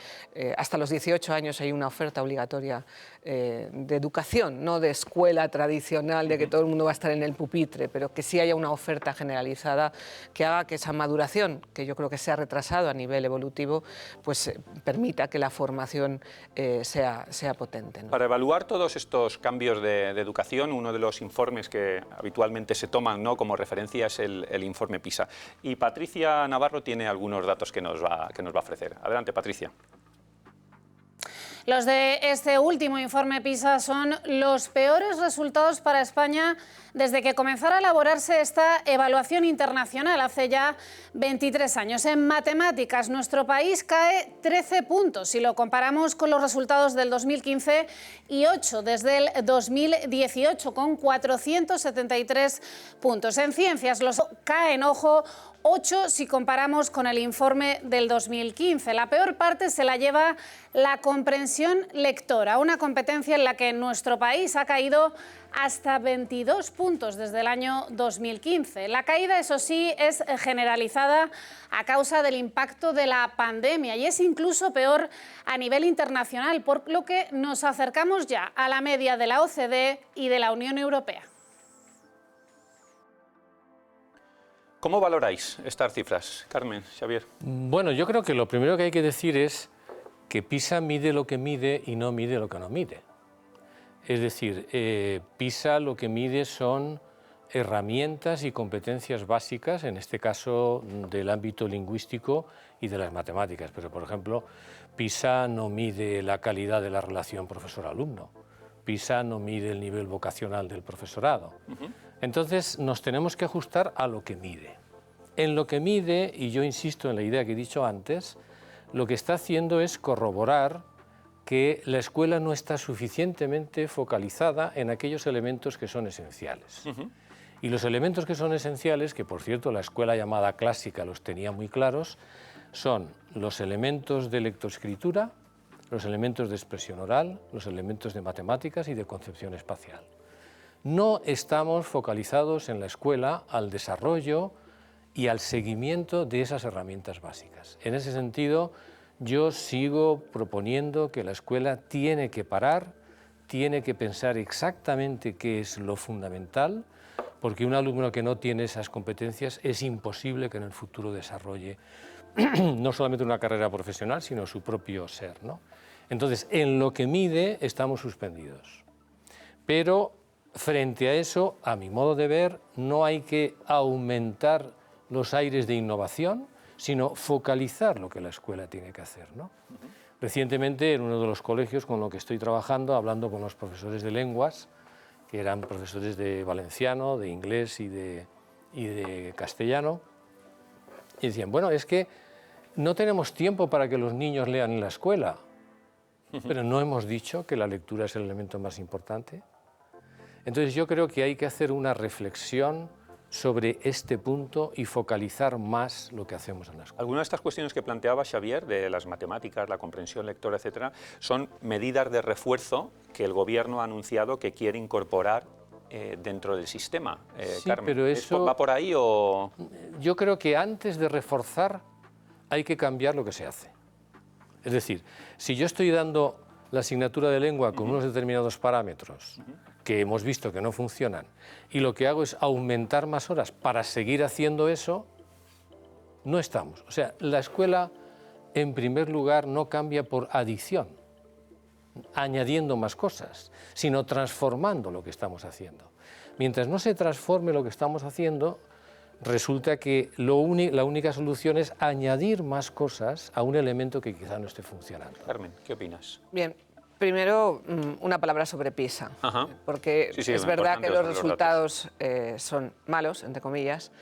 hasta los 18 años haya una oferta obligatoria de educación, no de escuela tradicional, de que todo el mundo va a estar en el pupitre, pero que sí haya una oferta generalizada que haga que esa maduración, que yo creo que se ha retrasado a nivel evolutivo, pues permita que la formación sea potente, ¿no? Para evaluar todos estos cambios de educación, uno de los informes que habitualmente se toman, ¿no?, como referencia es el informe PISA. Y Patricia Navarro tiene algunos datos que nos va a ofrecer. Adelante, Patricia. Los de este último informe PISA son los peores resultados para España desde que comenzara a elaborarse esta evaluación internacional hace ya 23 años. En matemáticas, nuestro país cae 13 puntos si lo comparamos con los resultados del 2015 y 8 desde el 2018, con 473 puntos. En ciencias los caen, ojo, 8 si comparamos con el informe del 2015. La peor parte se la lleva la comprensión lectora, una competencia en la que nuestro país ha caído hasta 22 puntos desde el año 2015. La caída, eso sí, es generalizada a causa del impacto de la pandemia y es incluso peor a nivel internacional, por lo que nos acercamos ya a la media de la OCDE y de la Unión Europea. ¿Cómo valoráis estas cifras, Carmen, Xavier? Bueno, yo creo que lo primero que hay que decir es que PISA mide lo que mide y no mide lo que no mide. Es decir, PISA lo que mide son herramientas y competencias básicas, en este caso del ámbito lingüístico y de las matemáticas. Pero, por ejemplo, PISA no mide la calidad de la relación profesor-alumno. PISA no mide el nivel vocacional del profesorado. Entonces, nos tenemos que ajustar a lo que mide. En lo que mide, y yo insisto en la idea que he dicho antes, lo que está haciendo es corroborar que la escuela no está suficientemente focalizada en aquellos elementos que son esenciales. Y los elementos que son esenciales, que por cierto la escuela llamada clásica los tenía muy claros, son los elementos de lectoescritura, los elementos de expresión oral, los elementos de matemáticas y de concepción espacial. No estamos focalizados en la escuela al desarrollo y al seguimiento de esas herramientas básicas. En ese sentido, yo sigo proponiendo que la escuela tiene que parar, tiene que pensar exactamente qué es lo fundamental, porque un alumno que no tiene esas competencias es imposible que en el futuro desarrolle no solamente una carrera profesional, sino su propio ser, ¿no? Entonces, en lo que mide estamos suspendidos. Pero frente a eso, a mi modo de ver, no hay que aumentar los aires de innovación, sino focalizar lo que la escuela tiene que hacer, ¿no? Recientemente, en uno de los colegios con los que estoy trabajando, hablando con los profesores de lenguas, que eran profesores de valenciano, de inglés y de castellano, Y decían, bueno, es que no tenemos tiempo para que los niños lean en la escuela, pero no hemos dicho que la lectura es el elemento más importante. Entonces yo creo que hay que hacer una reflexión sobre este punto y focalizar más lo que hacemos en la escuela. Algunas de estas cuestiones que planteaba Xavier, de las matemáticas, la comprensión lectora, etcétera, son medidas de refuerzo que el Gobierno ha anunciado que quiere incorporar dentro del sistema. Sí, Carmen, pero eso... ¿va por ahí o...? Yo creo que antes de reforzar hay que cambiar lo que se hace. Es decir, si yo estoy dando la asignatura de lengua con unos determinados parámetros que hemos visto que no funcionan y lo que hago es aumentar más horas para seguir haciendo eso, no estamos. O sea, la escuela, en primer lugar, no cambia por adición, añadiendo más cosas, sino transformando lo que estamos haciendo. Mientras no se transforme lo que estamos haciendo, resulta que la única solución es añadir más cosas a un elemento que quizá no esté funcionando. Carmen, ¿qué opinas? Bien, primero una palabra sobre PISA, porque Sí, es verdad que los resultados son malos, entre comillas,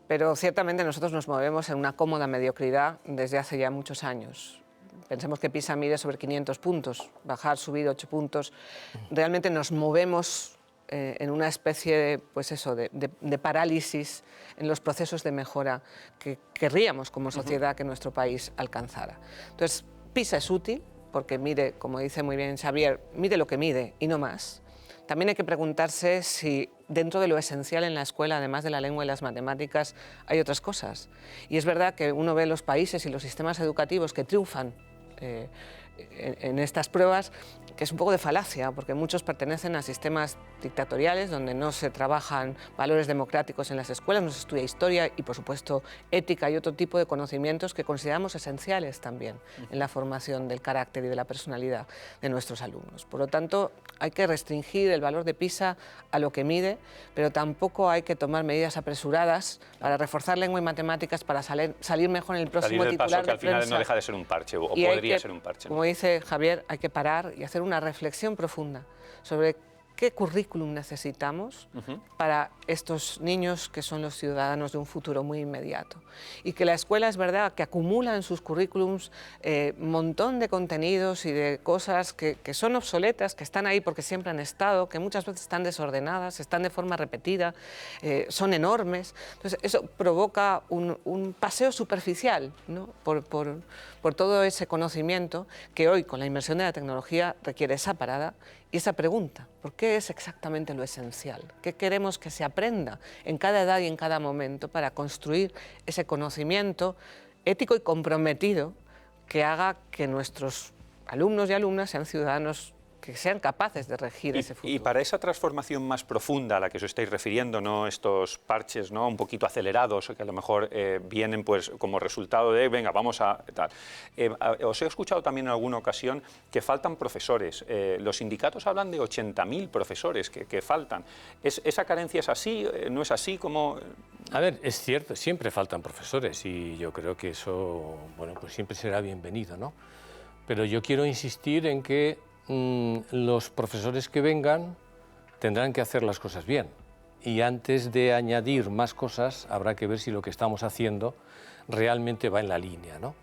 pero ciertamente nosotros nos movemos en una cómoda mediocridad desde hace ya muchos años. Pensemos que PISA mide sobre 500 puntos, bajar, subir 8 puntos, realmente nos movemos en una especie de parálisis en los procesos de mejora que querríamos como sociedad que nuestro país alcanzara. Entonces, PISA es útil porque mide, como dice muy bien Xavier, mide lo que mide y no más. También hay que preguntarse si dentro de lo esencial en la escuela, además de la lengua y las matemáticas, hay otras cosas. Y es verdad que uno ve los países y los sistemas educativos que triunfan en estas pruebas, que es un poco de falacia, porque muchos pertenecen a sistemas dictatoriales donde no se trabajan valores democráticos en las escuelas, no se estudia historia y, por supuesto, ética y otro tipo de conocimientos que consideramos esenciales también en la formación del carácter y de la personalidad de nuestros alumnos. Por lo tanto, hay que restringir el valor de PISA a lo que mide, pero tampoco hay que tomar medidas apresuradas para reforzar lengua y matemáticas para salir mejor en el próximo salir del titular paso que al de final prensa. no deja de ser un parche, o Y podría ser un parche, ¿no? Como dice Javier, hay que parar y hacer una reflexión profunda sobre qué currículum necesitamos para estos niños que son los ciudadanos de un futuro muy inmediato. Y que la escuela es verdad que acumula en sus currículums un montón de contenidos y de cosas que son obsoletas, que están ahí porque siempre han estado, que muchas veces están desordenadas, están de forma repetida, son enormes. Entonces eso provoca un paseo superficial, ¿no? por todo ese conocimiento que hoy con la inmersión de la tecnología requiere esa parada y esa pregunta, ¿por qué es exactamente lo esencial? ¿Qué queremos que se aprenda en cada edad y en cada momento para construir ese conocimiento ético y comprometido que haga que nuestros alumnos y alumnas sean ciudadanos que sean capaces de regir ese futuro? Y para esa transformación más profunda a la que os estáis refiriendo, no estos parches, ¿no?, un poquito acelerados, que a lo mejor vienen pues como resultado de, venga, vamos a tal. Os he escuchado también en alguna ocasión que faltan profesores. Los sindicatos hablan de 80.000 profesores que faltan. ¿Esa carencia es así? ¿No es así? ¿Cómo? A ver, es cierto, siempre faltan profesores y yo creo que eso, bueno, pues siempre será bienvenido, ¿no? Pero yo quiero insistir en que los profesores que vengan tendrán que hacer las cosas bien y antes de añadir más cosas habrá que ver si lo que estamos haciendo realmente va en la línea, ¿no?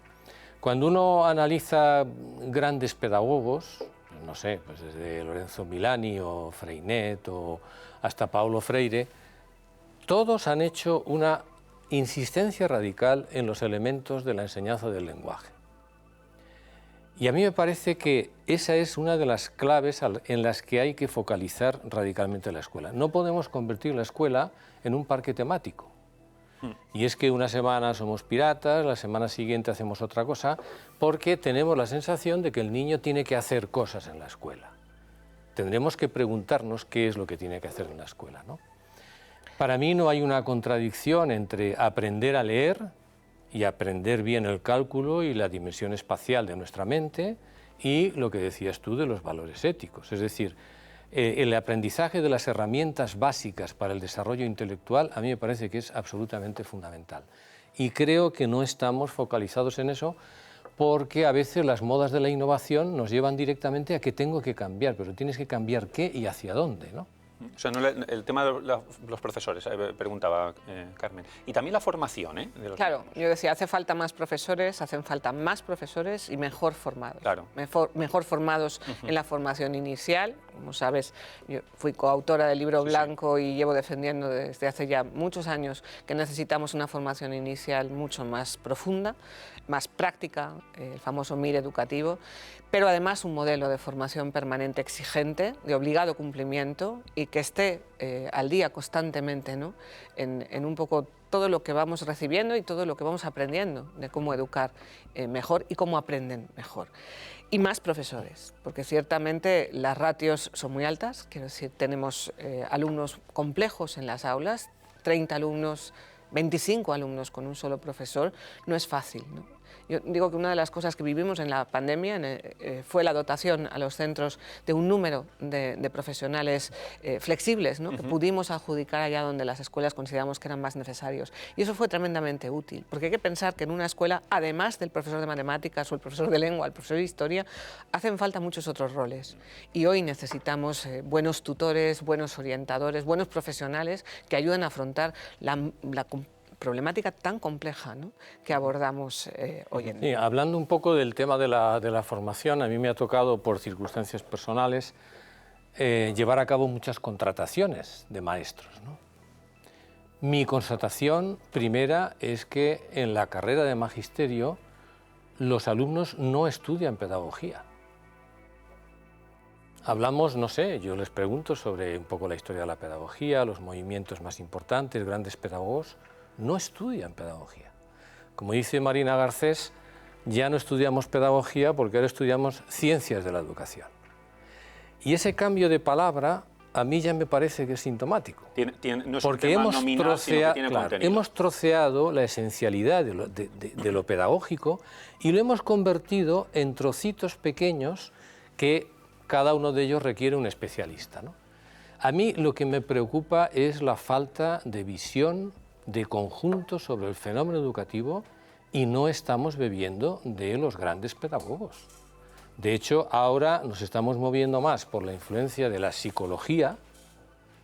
Cuando uno analiza grandes pedagogos, no sé, pues desde Lorenzo Milani o Freinet o hasta Paulo Freire, todos han hecho una insistencia radical en los elementos de la enseñanza del lenguaje. Y a mí me parece que esa es una de las claves en las que hay que focalizar radicalmente la escuela. No podemos convertir la escuela en un parque temático. Y es que una semana somos piratas, la semana siguiente hacemos otra cosa, porque tenemos la sensación de que el niño tiene que hacer cosas en la escuela. Tendremos que preguntarnos qué es lo que tiene que hacer en la escuela, ¿no? Para mí no hay una contradicción entre aprender a leer y aprender bien el cálculo y la dimensión espacial de nuestra mente y lo que decías tú de los valores éticos. Es decir, el aprendizaje de las herramientas básicas para el desarrollo intelectual a mí me parece que es absolutamente fundamental. Y creo que no estamos focalizados en eso porque a veces las modas de la innovación nos llevan directamente a que tengo que cambiar, pero tienes que cambiar qué y hacia dónde, ¿no? O sea, no el tema de los profesores, preguntaba Carmen. Y también la formación, ¿eh? Claro, yo decía, hace falta más profesores, hacen falta más profesores y mejor formados. Claro. Mejor formados en la formación inicial. Como sabes, yo fui coautora del libro blanco y llevo defendiendo desde hace ya muchos años que necesitamos una formación inicial mucho más profunda, más práctica, el famoso MIR educativo, pero además un modelo de formación permanente exigente, de obligado cumplimiento y que esté al día constantemente, ¿no? en un poco todo lo que vamos recibiendo y todo lo que vamos aprendiendo de cómo educar mejor y cómo aprenden mejor. Y más profesores, porque ciertamente las ratios son muy altas, quiero decir, tenemos alumnos complejos en las aulas, 30 alumnos, 25 alumnos con un solo profesor, no es fácil, ¿no? Yo digo que una de las cosas que vivimos en la pandemia fue la dotación a los centros de un número de profesionales flexibles, ¿no? Que pudimos adjudicar allá donde las escuelas consideramos que eran más necesarios. Y eso fue tremendamente útil, porque hay que pensar que en una escuela, además del profesor de matemáticas o el profesor de lengua, el profesor de historia, hacen falta muchos otros roles. Y hoy necesitamos buenos tutores, buenos orientadores, buenos profesionales que ayuden a afrontar la problemática tan compleja, ¿no?, que abordamos hoy en día. Sí, hablando un poco del tema de la formación, a mí me ha tocado, por circunstancias personales, llevar a cabo muchas contrataciones de maestros, ¿no? Mi constatación primera es que en la carrera de magisterio los alumnos no estudian pedagogía. Hablamos, no sé, yo les pregunto sobre un poco la historia de la pedagogía, los movimientos más importantes, grandes pedagogos, no estudian pedagogía. Como dice Marina Garcés, ya no estudiamos pedagogía porque ahora estudiamos ciencias de la educación. Y ese cambio de palabra a mí ya me parece que es sintomático. No es porque un tema nominal, sino que tiene contenido. Hemos troceado la esencialidad de lo pedagógico y lo hemos convertido en trocitos pequeños que cada uno de ellos requiere un especialista, ¿no? A mí lo que me preocupa es la falta de visión de conjunto sobre el fenómeno educativo y no estamos bebiendo de los grandes pedagogos. De hecho, ahora nos estamos moviendo más por la influencia de la psicología,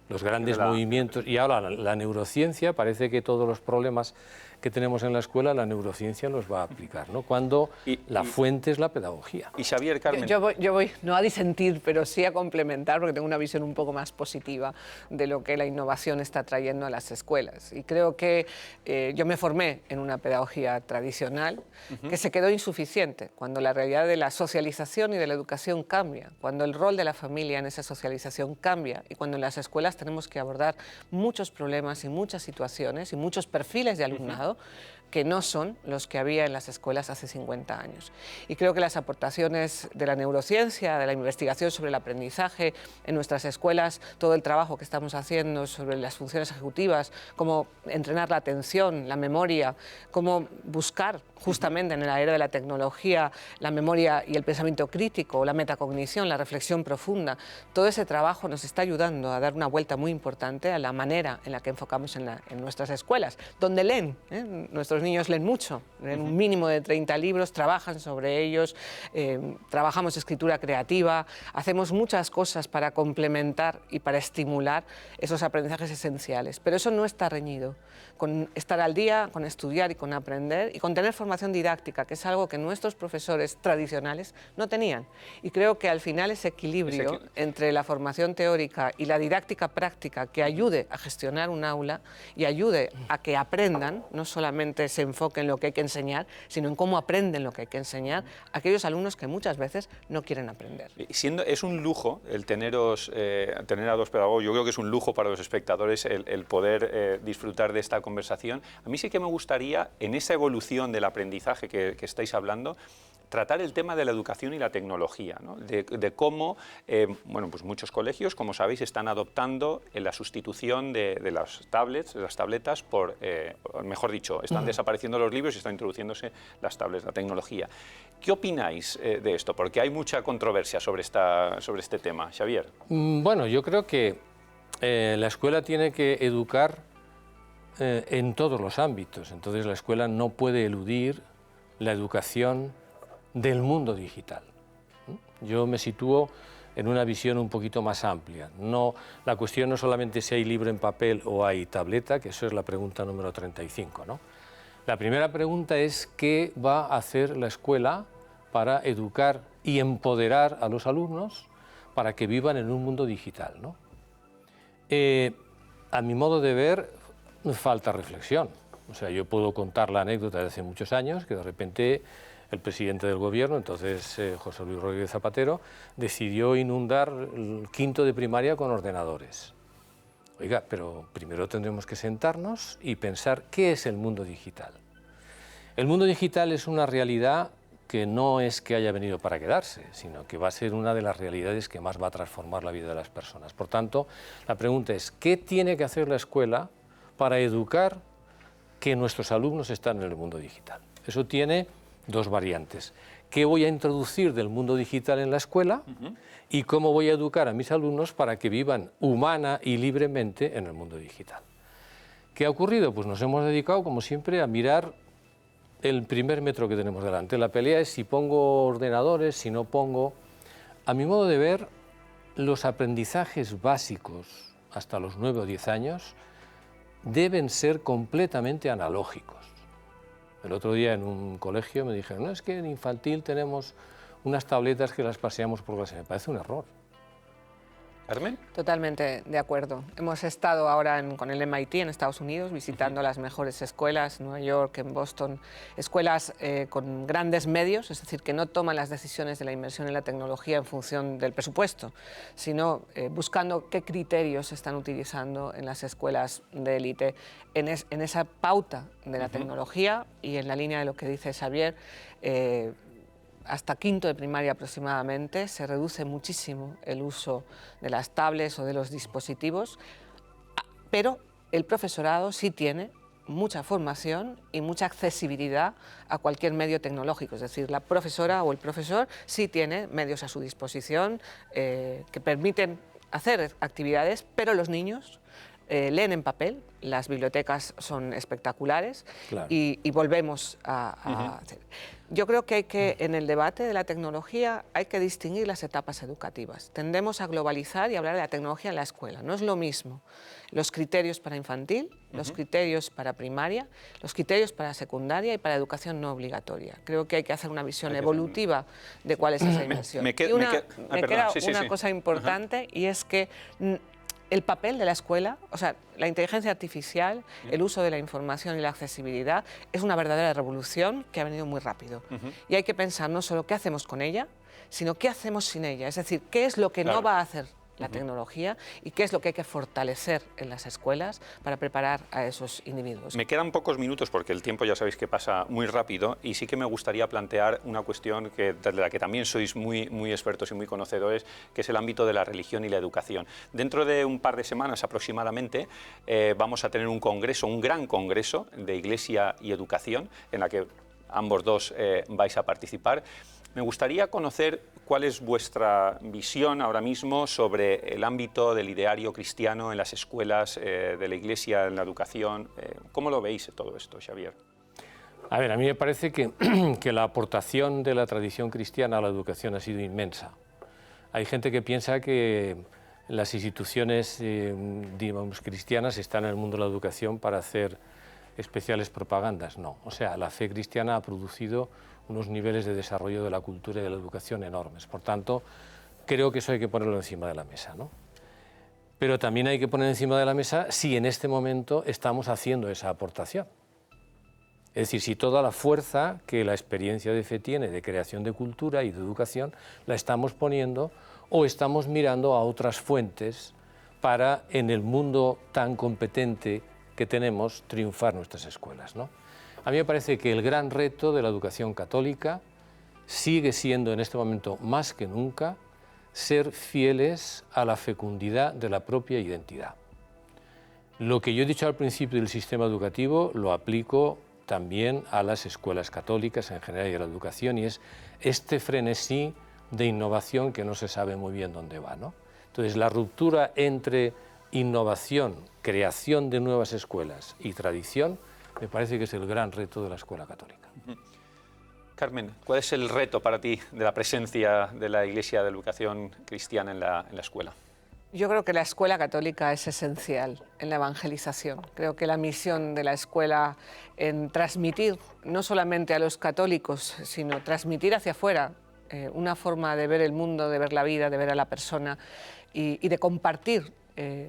los grandes movimientos, y ahora la neurociencia. Parece que todos los problemas que tenemos en la escuela, la neurociencia los va a aplicar, ¿no? Cuando la fuente es la pedagogía. Y Xavier, Carmen... Yo voy no a disentir, pero sí a complementar, porque tengo una visión un poco más positiva de lo que la innovación está trayendo a las escuelas. Y creo que yo me formé en una pedagogía tradicional que se quedó insuficiente cuando la realidad de la socialización y de la educación cambia, cuando el rol de la familia en esa socialización cambia y cuando en las escuelas tenemos que abordar muchos problemas y muchas situaciones y muchos perfiles de alumnado que no son los que había en las escuelas hace 50 años. Y creo que las aportaciones de la neurociencia, de la investigación sobre el aprendizaje en nuestras escuelas, todo el trabajo que estamos haciendo sobre las funciones ejecutivas, cómo entrenar la atención, la memoria, cómo buscar justamente en la era de la tecnología la memoria y el pensamiento crítico, la metacognición, la reflexión profunda, todo ese trabajo nos está ayudando a dar una vuelta muy importante a la manera en la que enfocamos en nuestras escuelas, donde leen, nuestros niños leen mucho, leen un mínimo de 30 libros, trabajan sobre ellos, trabajamos escritura creativa, hacemos muchas cosas para complementar y para estimular esos aprendizajes esenciales, pero eso no está reñido con estar al día, con estudiar y con aprender y con tener formación didáctica, que es algo que nuestros profesores tradicionales no tenían. Y creo que al final ese equilibrio entre la formación teórica y la didáctica práctica que ayude a gestionar un aula y ayude a que aprendan, no solamente se enfoquen en lo que hay que enseñar, sino en cómo aprenden lo que hay que enseñar, aquellos alumnos que muchas veces no quieren aprender. Es un lujo el tener a dos pedagogos. Yo creo que es un lujo para los espectadores el poder disfrutar de esta conversación. A mí sí que me gustaría, en esa evolución del aprendizaje que estáis hablando, tratar el tema de la educación y la tecnología, ¿no? De cómo bueno, pues muchos colegios, como sabéis, están adoptando la sustitución de las tablets, de las tabletas, por, mejor dicho, están desapareciendo los libros y están introduciéndose las tablets, la tecnología. ¿Qué opináis de esto? Porque hay mucha controversia sobre este tema. Xavier. Bueno, yo creo que la escuela tiene que educar en todos los ámbitos. Entonces la escuela no puede eludir la educación del mundo digital. Yo me sitúo en una visión un poquito más amplia. No, la cuestión no solamente si hay libro en papel o hay tableta, que eso es la pregunta número 35, ¿no? La primera pregunta es ¿qué va a hacer la escuela para educar y empoderar a los alumnos para que vivan en un mundo digital, ¿no? A mi modo de ver, falta reflexión. O sea, yo puedo contar la anécdota de hace muchos años, que de repente el presidente del gobierno, entonces José Luis Rodríguez Zapatero, decidió inundar el quinto de primaria con ordenadores. Oiga, pero primero tendremos que sentarnos y pensar qué es el mundo digital. El mundo digital es una realidad que no es que haya venido para quedarse, sino que va a ser una de las realidades que más va a transformar la vida de las personas. Por tanto, la pregunta es, ¿qué tiene que hacer la escuela para educar que nuestros alumnos están en el mundo digital? Eso tiene dos variantes. ¿Qué voy a introducir del mundo digital en la escuela? Y cómo voy a educar a mis alumnos para que vivan humana y libremente en el mundo digital. ¿Qué ha ocurrido? Pues nos hemos dedicado, como siempre, a mirar el primer metro que tenemos delante. La pelea es si pongo ordenadores, si no pongo. A mi modo de ver, los aprendizajes básicos hasta los 9 o 10 años deben ser completamente analógicos. El otro día en un colegio me dijeron, no, es que en infantil tenemos unas tabletas que las paseamos por clase. Me parece un error. ¿Carmen? Totalmente de acuerdo. Hemos estado ahora con el MIT en Estados Unidos visitando las mejores escuelas, en Nueva York, en Boston, escuelas con grandes medios, es decir, que no toman las decisiones de la inversión en la tecnología en función del presupuesto, sino buscando qué criterios se están utilizando en las escuelas de élite, en esa pauta de la tecnología y en la línea de lo que dice Xavier. Hasta quinto de primaria aproximadamente se reduce muchísimo el uso de las tablets o de los dispositivos, pero el profesorado sí tiene mucha formación y mucha accesibilidad a cualquier medio tecnológico, es decir, la profesora o el profesor sí tiene medios a su disposición que permiten hacer actividades, pero los niños leen en papel, las bibliotecas son espectaculares, claro. y volvemos a hacer. Yo creo que en el debate de la tecnología hay que distinguir las etapas educativas. Tendemos a globalizar y hablar de la tecnología en la escuela. No es lo mismo los criterios para infantil, los criterios para primaria, los criterios para secundaria y para educación no obligatoria. Creo que hay que hacer una visión evolutiva de cuál es esa dimensión. Me queda una cosa importante y es que el papel de la escuela, o sea, la inteligencia artificial, el uso de la información y la accesibilidad, es una verdadera revolución que ha venido muy rápido. Y hay que pensar no solo qué hacemos con ella, sino qué hacemos sin ella. Es decir, qué es lo que no va a hacer la tecnología y qué es lo que hay que fortalecer en las escuelas para preparar a esos individuos. Me quedan pocos minutos porque el tiempo ya sabéis que pasa muy rápido y sí que me gustaría plantear una cuestión de la que también sois muy expertos y muy conocedores, que es el ámbito de la religión y la educación. Dentro de un par de semanas aproximadamente vamos a tener un congreso, un gran congreso de Iglesia y Educación, en la que ambos dos vais a participar. Me gustaría conocer cuál es vuestra visión ahora mismo sobre el ámbito del ideario cristiano en las escuelas, de la Iglesia, en la educación. ¿Cómo lo veis todo esto, Xavier? A ver, a mí me parece que la aportación de la tradición cristiana a la educación ha sido inmensa. Hay gente que piensa que las instituciones digamos, cristianas están en el mundo de la educación para hacer especiales propagandas. No, o sea, la fe cristiana ha producido unos niveles de desarrollo de la cultura y de la educación enormes. Por tanto, creo que eso hay que ponerlo encima de la mesa, ¿no? Pero también hay que poner encima de la mesa si en este momento estamos haciendo esa aportación. Es decir, si toda la fuerza que la experiencia de fe tiene de creación de cultura y de educación la estamos poniendo o estamos mirando a otras fuentes para, en el mundo tan competente que tenemos, triunfar nuestras escuelas, ¿no? A mí me parece que el gran reto de la educación católica sigue siendo en este momento más que nunca ser fieles a la fecundidad de la propia identidad. Lo que yo he dicho al principio del sistema educativo lo aplico también a las escuelas católicas en general y a la educación, y es este frenesí de innovación que no se sabe muy bien dónde va, ¿no? Entonces, la ruptura entre innovación, creación de nuevas escuelas y tradición, me parece que es el gran reto de la escuela católica. Carmen, ¿cuál es el reto para ti de la presencia de la Iglesia de Educación Cristiana en la escuela? Yo creo que la escuela católica es esencial en la evangelización. Creo que la misión de la escuela en transmitir, no solamente a los católicos, sino transmitir hacia afuera una forma de ver el mundo, de ver la vida, de ver a la persona y de compartir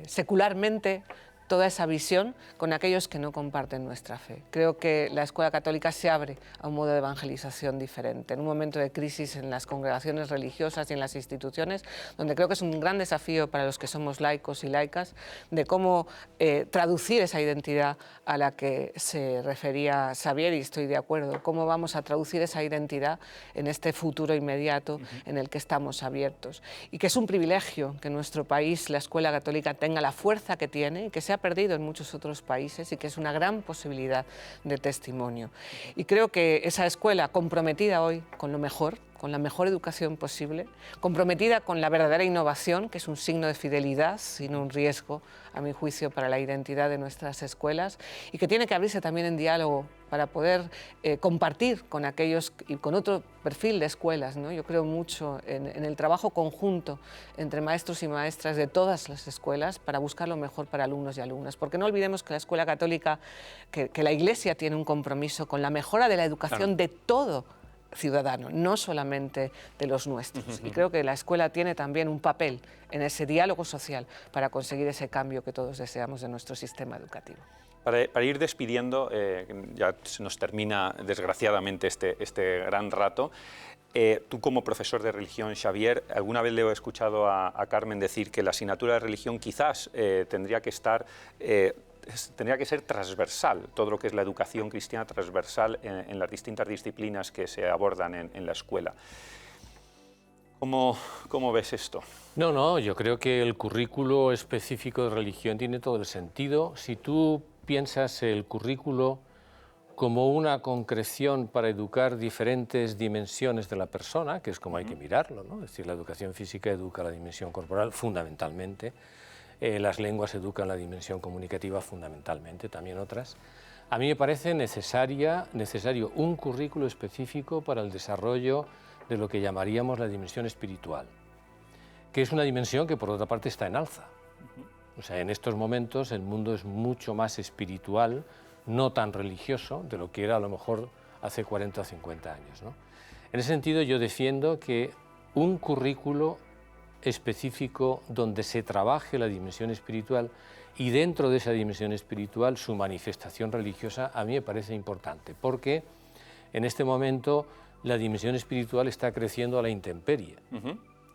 secularmente toda esa visión con aquellos que no comparten nuestra fe. Creo que la escuela católica se abre a un modo de evangelización diferente, en un momento de crisis en las congregaciones religiosas y en las instituciones, donde creo que es un gran desafío para los que somos laicos y laicas, de cómo traducir esa identidad a la que se refería Xavier, y estoy de acuerdo, cómo vamos a traducir esa identidad en este futuro inmediato en el que estamos abiertos. Y que es un privilegio que en nuestro país la escuela católica tenga la fuerza que tiene y que se ha perdido en muchos otros países y que es una gran posibilidad de testimonio. Y creo que esa escuela comprometida hoy con lo mejor, con la mejor educación posible, comprometida con la verdadera innovación, que es un signo de fidelidad, sino un riesgo, a mi juicio, para la identidad de nuestras escuelas, y que tiene que abrirse también en diálogo para poder compartir con aquellos y con otro perfil de escuelas, ¿no? Yo creo mucho en el trabajo conjunto entre maestros y maestras de todas las escuelas para buscar lo mejor para alumnos y alumnas, porque no olvidemos que la escuela católica, que la Iglesia tiene un compromiso con la mejora de la educación de todo ciudadano, no solamente de los nuestros. Y creo que la escuela tiene también un papel en ese diálogo social para conseguir ese cambio que todos deseamos de nuestro sistema educativo. Para ir despidiendo, ya se nos termina desgraciadamente este gran rato. Tú como profesor de religión, Xavier, alguna vez le he escuchado a Carmen decir que la asignatura de religión quizás tendría que ser transversal, todo lo que es la educación cristiana transversal en las distintas disciplinas que se abordan en la escuela. ¿Cómo ves esto? No, yo creo que el currículo específico de religión tiene todo el sentido. Si tú piensas el currículo como una concreción para educar diferentes dimensiones de la persona, que es como hay que mirarlo, ¿no? Es decir, la educación física educa la dimensión corporal fundamentalmente, las lenguas educan la dimensión comunicativa fundamentalmente, también otras. A mí me parece necesario un currículo específico para el desarrollo de lo que llamaríamos la dimensión espiritual, que es una dimensión que por otra parte está en alza. O sea, en estos momentos el mundo es mucho más espiritual, no tan religioso, de lo que era a lo mejor hace 40 o 50 años, ¿no? En ese sentido yo defiendo que un currículo específico donde se trabaje la dimensión espiritual y dentro de esa dimensión espiritual su manifestación religiosa a mí me parece importante, porque en este momento la dimensión espiritual está creciendo a la intemperie.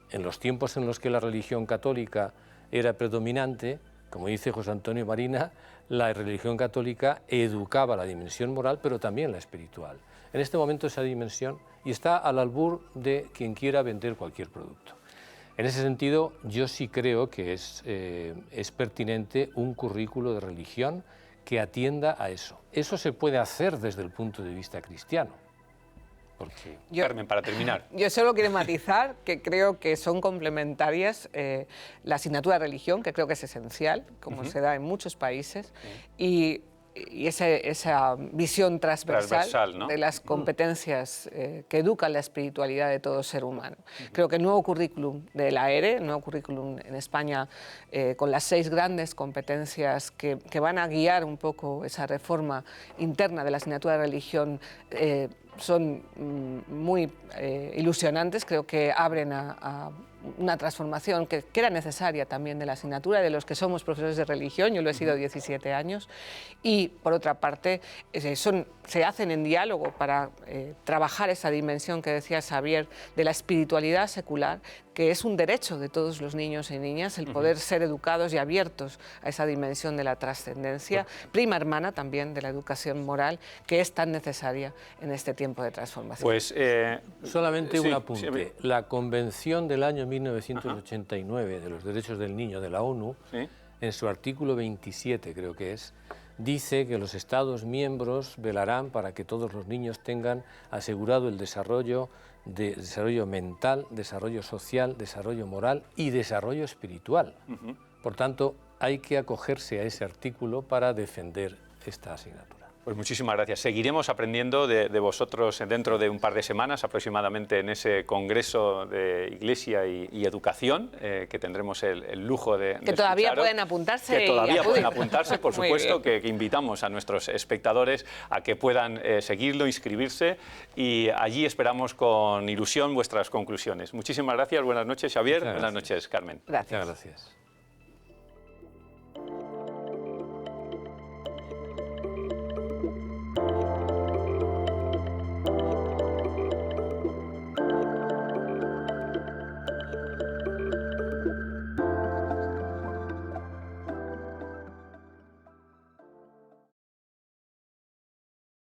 En los tiempos en los que la religión católica era predominante, como dice José Antonio Marina, la religión católica educaba la dimensión moral, pero también la espiritual. En este momento esa dimensión y está al albur de quien quiera vender cualquier producto. En ese sentido, yo sí creo que es pertinente un currículo de religión que atienda a eso. Eso se puede hacer desde el punto de vista cristiano. Carmen, para terminar. Yo solo quiero matizar que creo que son complementarias la asignatura de religión, que creo que es esencial, como se da en muchos países, y esa visión transversal, ¿no?, de las competencias que educan la espiritualidad de todo ser humano. Creo que el nuevo currículum de la ERE, el nuevo currículum en España, con las 6 grandes competencias que van a guiar un poco esa reforma interna de la asignatura de religión, son muy ilusionantes. Creo que abren a una transformación que era necesaria también de la asignatura, de los que somos profesores de religión. Yo lo he sido 17 años. Y, por otra parte, se hacen en diálogo para trabajar esa dimensión que decía Xavier de la espiritualidad secular, que es un derecho de todos los niños y niñas, el poder ser educados y abiertos a esa dimensión de la trascendencia, prima hermana también de la educación moral, que es tan necesaria en este tiempo de transformación. Pues, solamente un apunte. La Convención del año 1989 de los Derechos del Niño de la ONU, en su artículo 27, creo que es, dice que los Estados miembros velarán para que todos los niños tengan asegurado el desarrollo mental, desarrollo social, desarrollo moral y desarrollo espiritual. Por tanto, hay que acogerse a ese artículo para defender esta asignatura. Pues muchísimas gracias. Seguiremos aprendiendo de vosotros dentro de un par de semanas aproximadamente en ese Congreso de Iglesia y Educación, que tendremos el lujo de Que todavía escucharos. pueden apuntarse. Que todavía y pueden acudir. apuntarse, por Muy supuesto, bien. que invitamos a nuestros espectadores a que puedan seguirlo, inscribirse, y allí esperamos con ilusión vuestras conclusiones. Muchísimas gracias, buenas noches, Xavier, Muchas buenas gracias. noches, Carmen. Gracias. Muchas gracias.